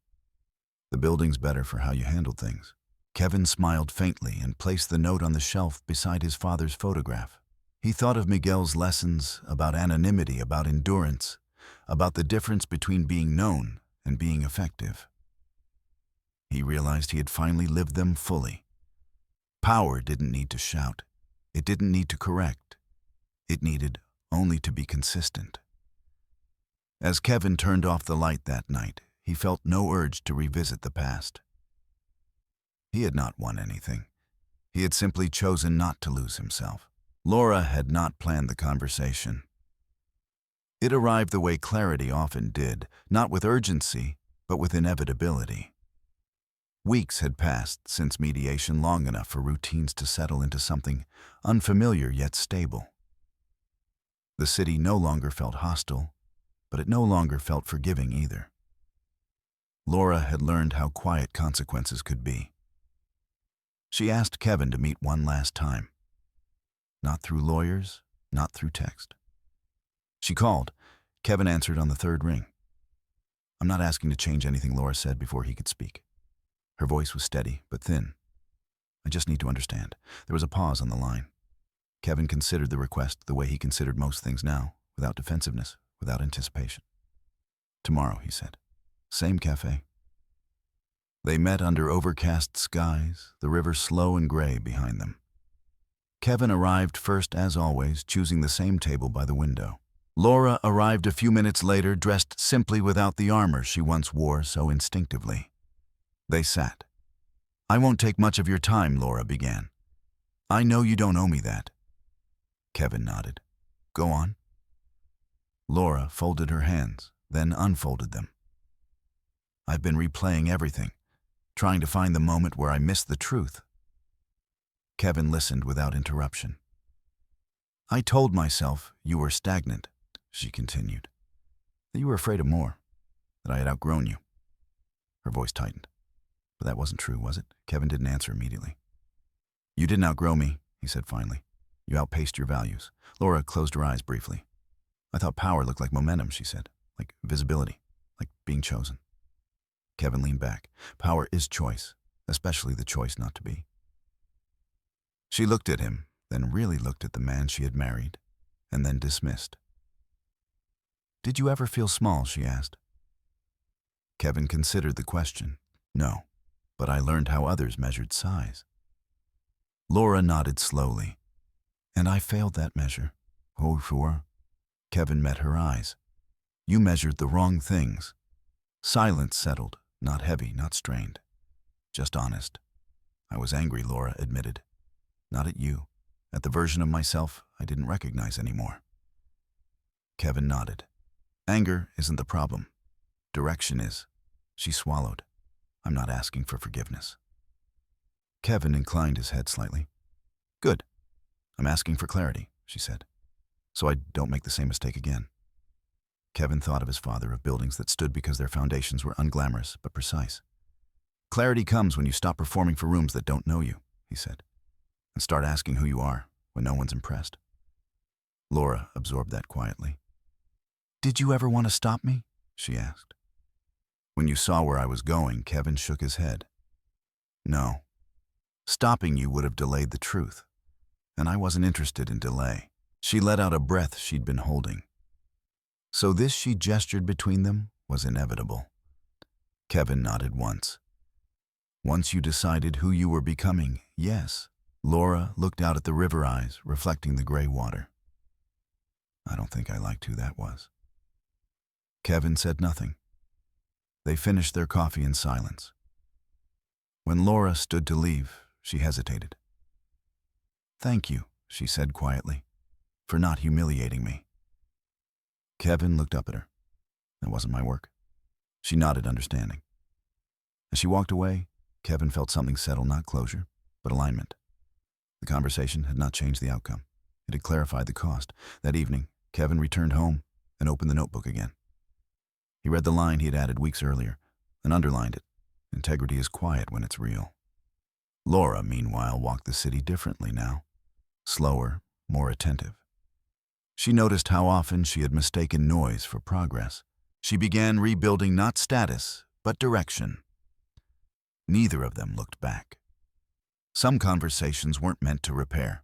The building's better for how you handled things. Kevin smiled faintly and placed the note on the shelf beside his father's photograph. He thought of Miguel's lessons about anonymity, about endurance, about the difference between being known and being effective. He realized he had finally lived them fully. Power didn't need to shout. It didn't need to correct. It needed only to be consistent. As Kevin turned off the light that night, he felt no urge to revisit the past. He had not won anything. He had simply chosen not to lose himself. Laura had not planned the conversation. It arrived the way clarity often did, not with urgency, but with inevitability. Weeks had passed since mediation, long enough for routines to settle into something unfamiliar yet stable. The city no longer felt hostile, but it no longer felt forgiving either. Laura had learned how quiet consequences could be. She asked Kevin to meet one last time. Not through lawyers, not through text. She called. Kevin answered on the third ring. "I'm not asking to change anything," Laura said before he could speak. Her voice was steady, but thin. "I just need to understand." There was a pause on the line. Kevin considered the request the way he considered most things now, without defensiveness, without anticipation. "Tomorrow," he said. "Same cafe." They met under overcast skies, the river slow and gray behind them. Kevin arrived first, as always, choosing the same table by the window. Laura arrived a few minutes later, dressed simply without the armor she once wore so instinctively. They sat. "I won't take much of your time," Laura began. "I know you don't owe me that." Kevin nodded. "Go on." Laura folded her hands, then unfolded them. "I've been replaying everything, trying to find the moment where I missed the truth." Kevin listened without interruption. "I told myself you were stagnant," she continued. "That you were afraid of more, that I had outgrown you." Her voice tightened. But that wasn't true, was it? Kevin didn't answer immediately. "You didn't outgrow me," he said finally. "You outpaced your values." Laura closed her eyes briefly. "I thought power looked like momentum," she said. "Like visibility, like being chosen." Kevin leaned back. "Power is choice, especially the choice not to be." She looked at him, then really looked at the man she had married, and then dismissed. "Did you ever feel small?" she asked. Kevin considered the question. "No, but I learned how others measured size." Laura nodded slowly. "And I failed that measure." "Oh, sure." Kevin met her eyes. "You measured the wrong things." Silence settled, not heavy, not strained. Just honest. "I was angry," Laura admitted. "Not at you, at the version of myself I didn't recognize anymore." Kevin nodded. "Anger isn't the problem. Direction is." She swallowed. "I'm not asking for forgiveness." Kevin inclined his head slightly. "Good. I'm asking for clarity," she said, "so I don't make the same mistake again." Kevin thought of his father, of buildings that stood because their foundations were unglamorous but precise. "Clarity comes when you stop performing for rooms that don't know you," he said, "and start asking who you are when no one's impressed." Laura absorbed that quietly. "Did you ever want to stop me?" she asked. "When you saw where I was going," Kevin shook his head. "No. Stopping you would have delayed the truth, and I wasn't interested in delay." She let out a breath she'd been holding. So this, she gestured between them, was inevitable. Kevin nodded once. "Once you decided who you were becoming, yes." Laura looked out at the river eyes, reflecting the gray water. "I don't think I liked who that was." Kevin said nothing. They finished their coffee in silence. When Laura stood to leave, she hesitated. "Thank you," she said quietly, "for not humiliating me." Kevin looked up at her. "That wasn't my work." She nodded, understanding. As she walked away, Kevin felt something settle, not closure, but alignment. The conversation had not changed the outcome. It had clarified the cost. That evening, Kevin returned home, and opened the notebook again. He read the line he had added weeks earlier and underlined it. Integrity is quiet when it's real. Laura, meanwhile, walked the city differently now. Slower, more attentive. She noticed how often she had mistaken noise for progress. She began rebuilding not status, but direction. Neither of them looked back. Some conversations weren't meant to repair.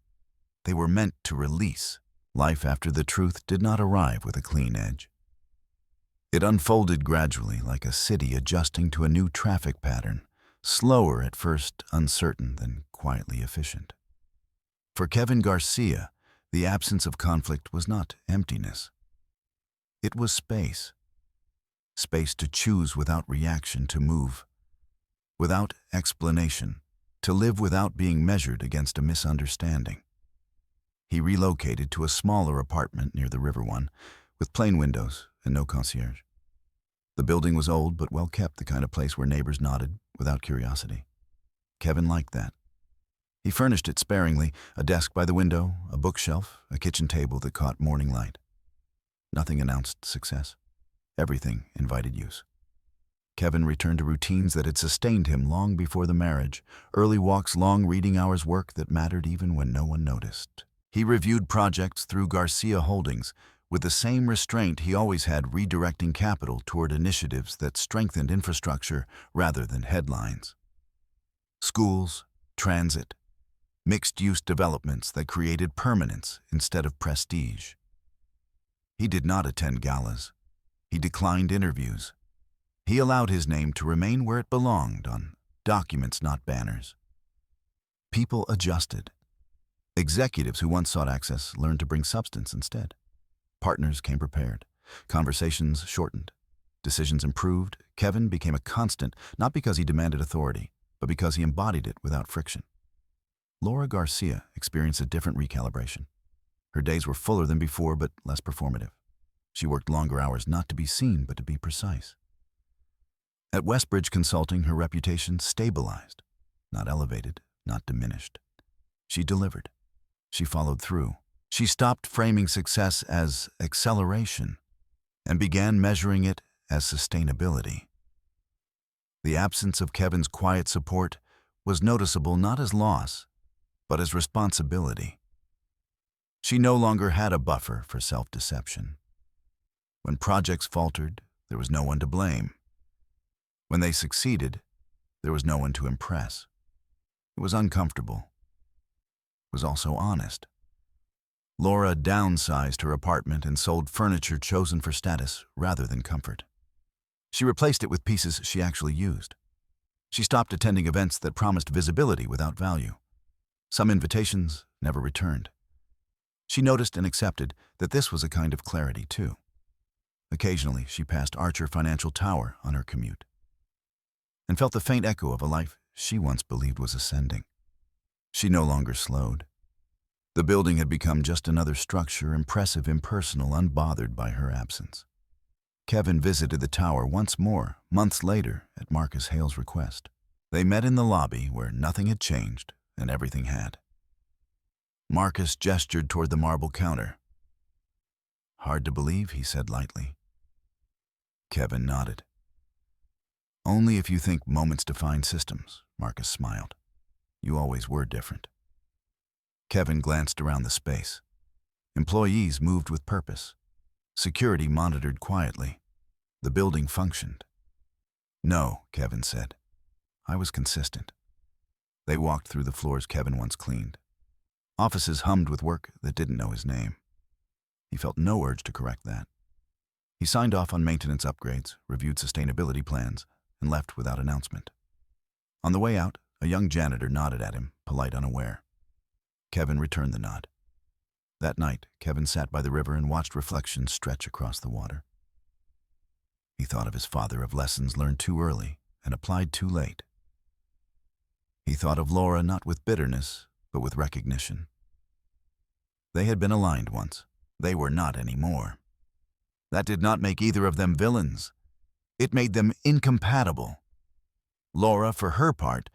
They were meant to release. Life after the truth did not arrive with a clean edge. It unfolded gradually, like a city adjusting to a new traffic pattern, slower at first, uncertain, then quietly efficient. For Kevin Garcia, the absence of conflict was not emptiness. It was space. Space to choose without reaction, to move without explanation, to live without being measured against a misunderstanding. He relocated to a smaller apartment near the River one, with plain windows and no concierge. The building was old but well kept, the kind of place where neighbors nodded without curiosity. Kevin liked that. He furnished it sparingly, a desk by the window, a bookshelf, a kitchen table that caught morning light. Nothing announced success. Everything invited use. Kevin returned to routines that had sustained him long before the marriage, early walks, long reading hours, work that mattered even when no one noticed. He reviewed projects through Garcia Holdings with the same restraint he always had, redirecting capital toward initiatives that strengthened infrastructure rather than headlines. Schools, transit, mixed-use developments that created permanence instead of prestige. He did not attend galas. He declined interviews. He allowed his name to remain where it belonged, on documents, not banners. People adjusted. Executives who once sought access learned to bring substance instead. Partners came prepared. Conversations shortened. Decisions improved. Kevin became a constant, not because he demanded authority, but because he embodied it without friction. Laura Garcia experienced a different recalibration. Her days were fuller than before, but less performative. She worked longer hours, not to be seen, but to be precise. At Westbridge Consulting, her reputation stabilized, not elevated, not diminished. She delivered. She followed through. She stopped framing success as acceleration and began measuring it as sustainability. The absence of Kevin's quiet support was noticeable not as loss, but as responsibility. She no longer had a buffer for self-deception. When projects faltered, there was no one to blame. When they succeeded, there was no one to impress. It was uncomfortable. It was also honest. Laura downsized her apartment and sold furniture chosen for status rather than comfort. She replaced it with pieces she actually used. She stopped attending events that promised visibility without value. Some invitations never returned. She noticed and accepted that this was a kind of clarity, too. Occasionally, she passed Archer Financial Tower on her commute and felt the faint echo of a life she once believed was ascending. She no longer slowed. The building had become just another structure, impressive, impersonal, unbothered by her absence. Kevin visited the tower once more, months later, at Marcus Hale's request. They met in the lobby where nothing had changed and everything had. Marcus gestured toward the marble counter. "Hard to believe," he said lightly. Kevin nodded. "Only if you think moments define systems," Marcus smiled. "You always were different." Kevin glanced around the space. Employees moved with purpose. Security monitored quietly. The building functioned. "No," Kevin said. "I was consistent." They walked through the floors Kevin once cleaned. Offices hummed with work that didn't know his name. He felt no urge to correct that. He signed off on maintenance upgrades, reviewed sustainability plans, and left without announcement. On the way out, a young janitor nodded at him, polite, unaware. Kevin returned the nod. That night, Kevin sat by the river and watched reflections stretch across the water. He thought of his father, of lessons learned too early and applied too late. He thought of Laura not with bitterness, but with recognition. They had been aligned once. They were not anymore. That did not make either of them villains. It made them incompatible. Laura, for her part,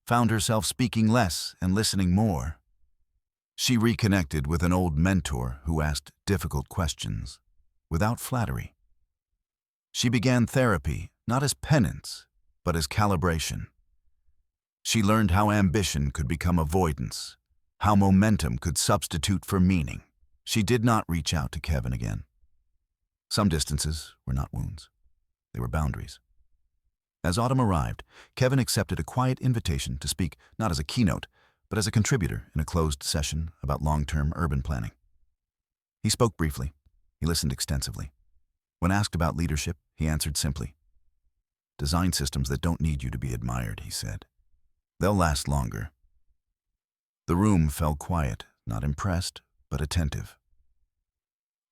found herself speaking less and listening more. She reconnected with an old mentor who asked difficult questions. without flattery. She began therapy, not as penance, but as calibration. She learned how ambition could become avoidance, how momentum could substitute for meaning. She did not reach out to Kevin again. Some distances were not wounds. They were boundaries. As autumn arrived, Kevin accepted a quiet invitation to speak not as a keynote, but as a contributor in a closed session about long-term urban planning. He spoke briefly. He listened extensively. When asked about leadership, he answered simply. "Design systems that don't need you to be admired," he said. "They'll last longer." The room fell quiet, not impressed, but attentive.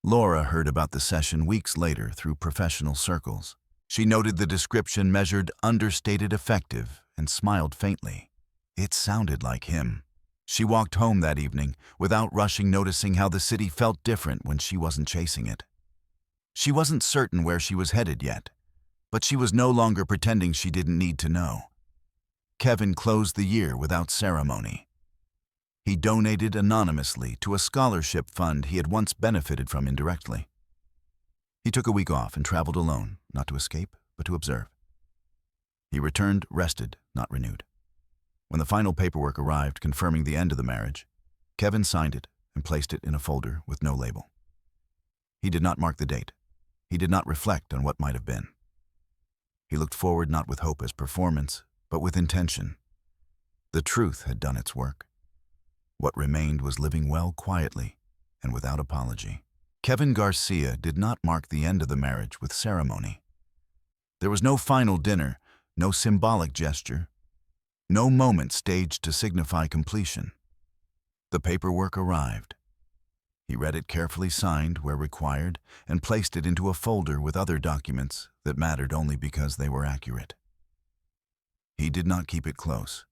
Laura heard about the session weeks later through professional circles. She noted the description measured understated effective and smiled faintly. It sounded like him. She walked home that evening without rushing, noticing how the city felt different when she wasn't chasing it. She wasn't certain where she was headed yet, but she was no longer pretending she didn't need to know. Kevin closed the year without ceremony. He donated anonymously to a scholarship fund he had once benefited from indirectly. He took a week off and traveled alone, not to escape, but to observe. He returned rested, not renewed. When the final paperwork arrived confirming the end of the marriage, Kevin signed it and placed it in a folder with no label. He did not mark the date. He did not reflect on what might have been. He looked forward not with hope as performance, but with intention. The truth had done its work. What remained was living well quietly and without apology. Kevin Garcia did not mark the end of the marriage with ceremony. There was no final dinner, no symbolic gesture, no moment staged to signify completion. The paperwork arrived. He read it carefully, signed where required, and placed it into a folder with other documents that mattered only because they were accurate. He did not keep it close.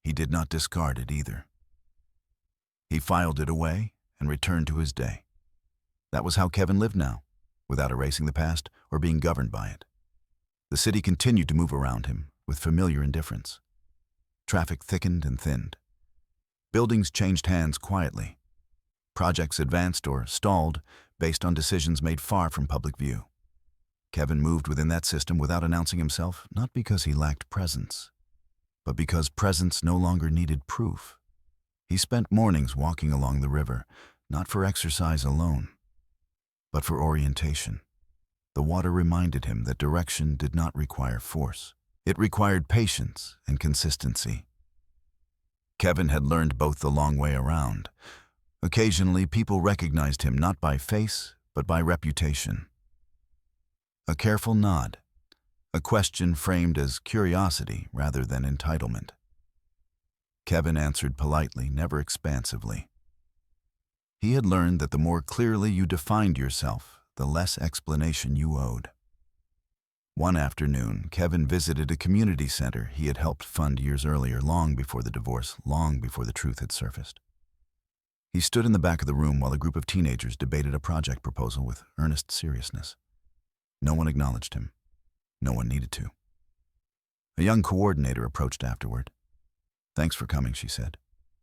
He did not discard it either. He filed it away and returned to his day. That was how Kevin lived now, without erasing the past or being governed by it. The city continued to move around him with familiar indifference. Traffic thickened and thinned. Buildings changed hands quietly. Projects advanced or stalled based on decisions made far from public view. Kevin moved within that system without announcing himself, not because he lacked presence, but because presence no longer needed proof. He spent mornings walking along the river, not for exercise alone, but for orientation. The water reminded him that direction did not require force. It required patience and consistency. Kevin had learned both the long way around. Occasionally, people recognized him not by face, but by reputation. A careful nod, a question framed as curiosity rather than entitlement. Kevin answered politely, never expansively. He had learned that the more clearly you defined yourself, the less explanation you owed. One afternoon, Kevin visited a community center he had helped fund years earlier, long before the divorce, long before the truth had surfaced. He stood in the back of the room while a group of teenagers debated a project proposal with earnest seriousness. No one acknowledged him. No one needed to. A young coordinator approached afterward. "Thanks for coming," she said.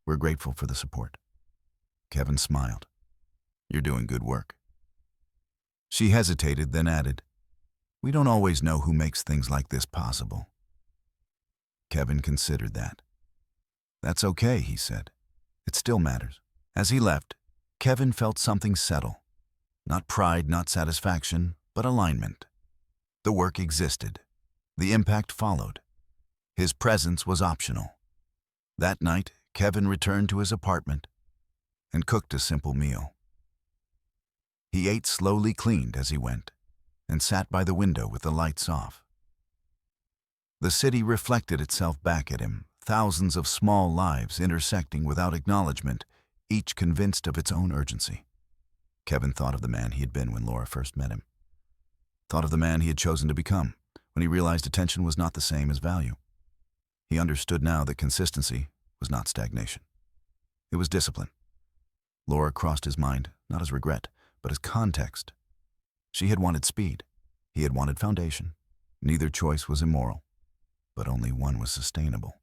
"We're grateful for the support." Kevin smiled. "You're doing good work." She hesitated, then added, "We don't always know who makes things like this possible." Kevin considered that. "That's okay," he said. "It still matters." As he left, Kevin felt something settle. Not pride, not satisfaction, but alignment. The work existed. The impact followed. His presence was optional. That night, Kevin returned to his apartment and cooked a simple meal. He ate slowly, cleaned as he went, and sat by the window with the lights off. The city reflected itself back at him, thousands of small lives intersecting without acknowledgement, each convinced of its own urgency. Kevin thought of the man he had been when Laura first met him. Thought of the man he had chosen to become when he realized attention was not the same as value. He understood now that consistency was not stagnation. It was discipline. Laura crossed his mind, not as regret, but as context. She had wanted speed. He had wanted foundation. Neither choice was immoral, but only one was sustainable.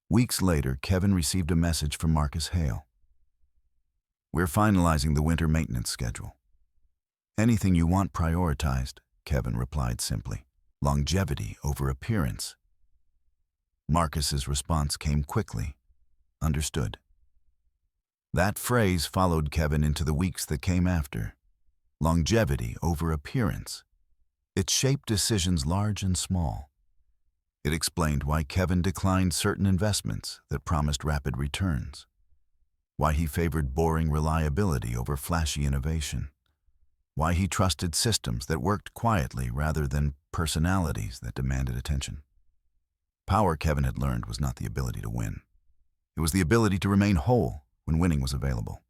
Weeks later, Kevin received a message from Marcus Hale. "We're finalizing the winter maintenance schedule. Anything you want prioritized, Kevin replied simply. Longevity over appearance. Marcus's response came quickly. Understood. That phrase followed Kevin into the weeks that came after. Longevity over appearance. It shaped decisions large and small. It explained why Kevin declined certain investments that promised rapid returns, why he favored boring reliability over flashy innovation, why he trusted systems that worked quietly rather than personalities that demanded attention. Power, Kevin had learned, was not the ability to win. It was the ability to remain whole when winning was available.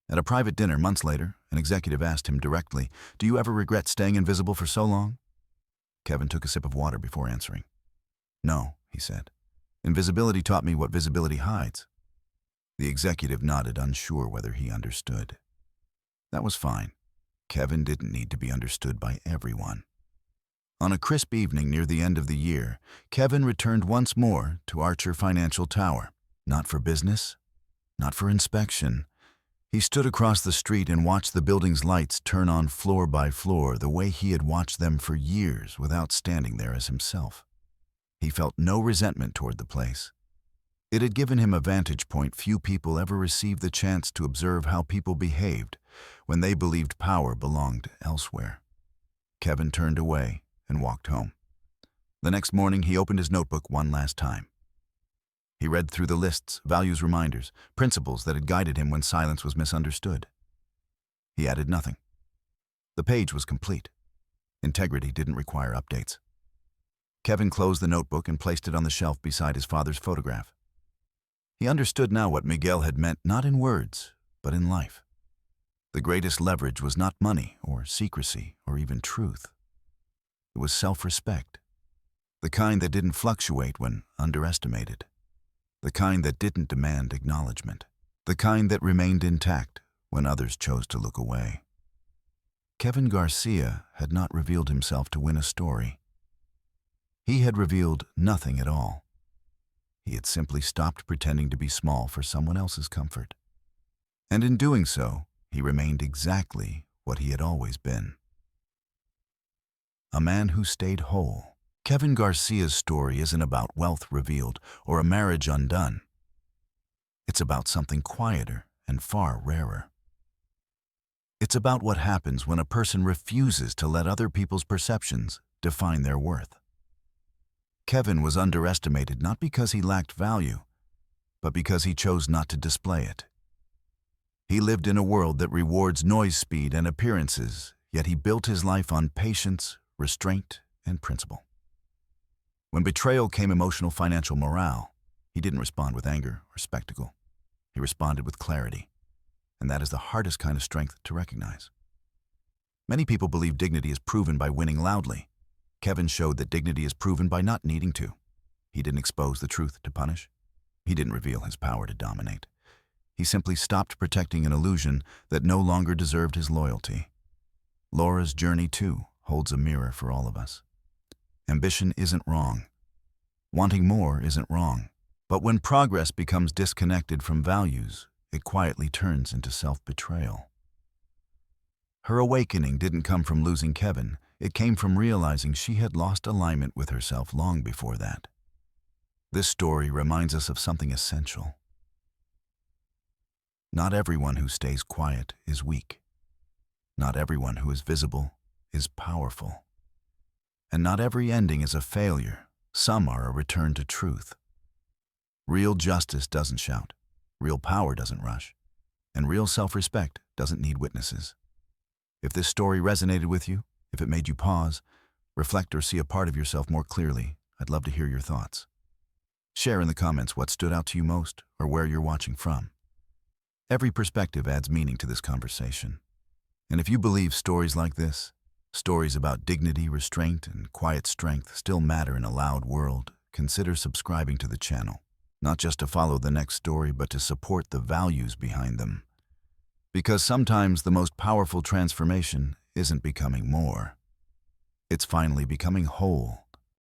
At a private dinner months later, an executive asked him directly, "Do you ever regret staying invisible for so long?" Kevin took a sip of water before answering. "No," he said. "Invisibility taught me what visibility hides." The executive nodded, unsure whether he understood. That was fine. Kevin didn't need to be understood by everyone. On a crisp evening near the end of the year, Kevin returned once more to Archer Financial Tower. Not for business, not for inspection. He stood across the street and watched the building's lights turn on floor by floor the way he had watched them for years without standing there as himself. He felt no resentment toward the place. It had given him a vantage point few people ever received the chance to observe how people behaved when they believed power belonged elsewhere. Kevin turned away and walked home. The next morning, he opened his notebook one last time. He read through the lists, values reminders, principles that had guided him when silence was misunderstood. He added nothing. The page was complete. Integrity didn't require updates. Kevin closed the notebook and placed it on the shelf beside his father's photograph. He understood now what Miguel had meant, not in words, but in life. The greatest leverage was not money or secrecy or even truth. It was self-respect, the kind that didn't fluctuate when underestimated, the kind that didn't demand acknowledgement, the kind that remained intact when others chose to look away. Kevin Garcia had not revealed himself to win a story. He had revealed nothing at all. He had simply stopped pretending to be small for someone else's comfort. And in doing so, he remained exactly what he had always been. A man who stayed whole. Kevin Garcia's story isn't about wealth revealed or a marriage undone. It's about something quieter and far rarer. It's about what happens when a person refuses to let other people's perceptions define their worth. Kevin was underestimated not because he lacked value, but because he chose not to display it. He lived in a world that rewards noise speed and appearances, yet he built his life on patience, restraint, and principle. When betrayal came emotional financial morale, he didn't respond with anger or spectacle. He responded with clarity, and that is the hardest kind of strength to recognize. Many people believe dignity is proven by winning loudly. Kevin showed that dignity is proven by not needing to. He didn't expose the truth to punish. He didn't reveal his power to dominate. He simply stopped protecting an illusion that no longer deserved his loyalty. Laura's journey, too, holds a mirror for all of us. Ambition isn't wrong. Wanting more isn't wrong. But when progress becomes disconnected from values, it quietly turns into self-betrayal. Her awakening didn't come from losing Kevin. It came from realizing she had lost alignment with herself long before that. This story reminds us of something essential. Not everyone who stays quiet is weak. Not everyone who is visible is powerful. And not every ending is a failure. Some are a return to truth. Real justice doesn't shout. Real power doesn't rush. And real self-respect doesn't need witnesses. If this story resonated with you, if it made you pause, reflect, or see a part of yourself more clearly, I'd love to hear your thoughts. Share in the comments what stood out to you most or where you're watching from. Every perspective adds meaning to this conversation. And if you believe stories like this, stories about dignity, restraint, and quiet strength still matter in a loud world, consider subscribing to the channel, not just to follow the next story, but to support the values behind them. Because sometimes the most powerful transformation isn't becoming more. It's finally becoming whole.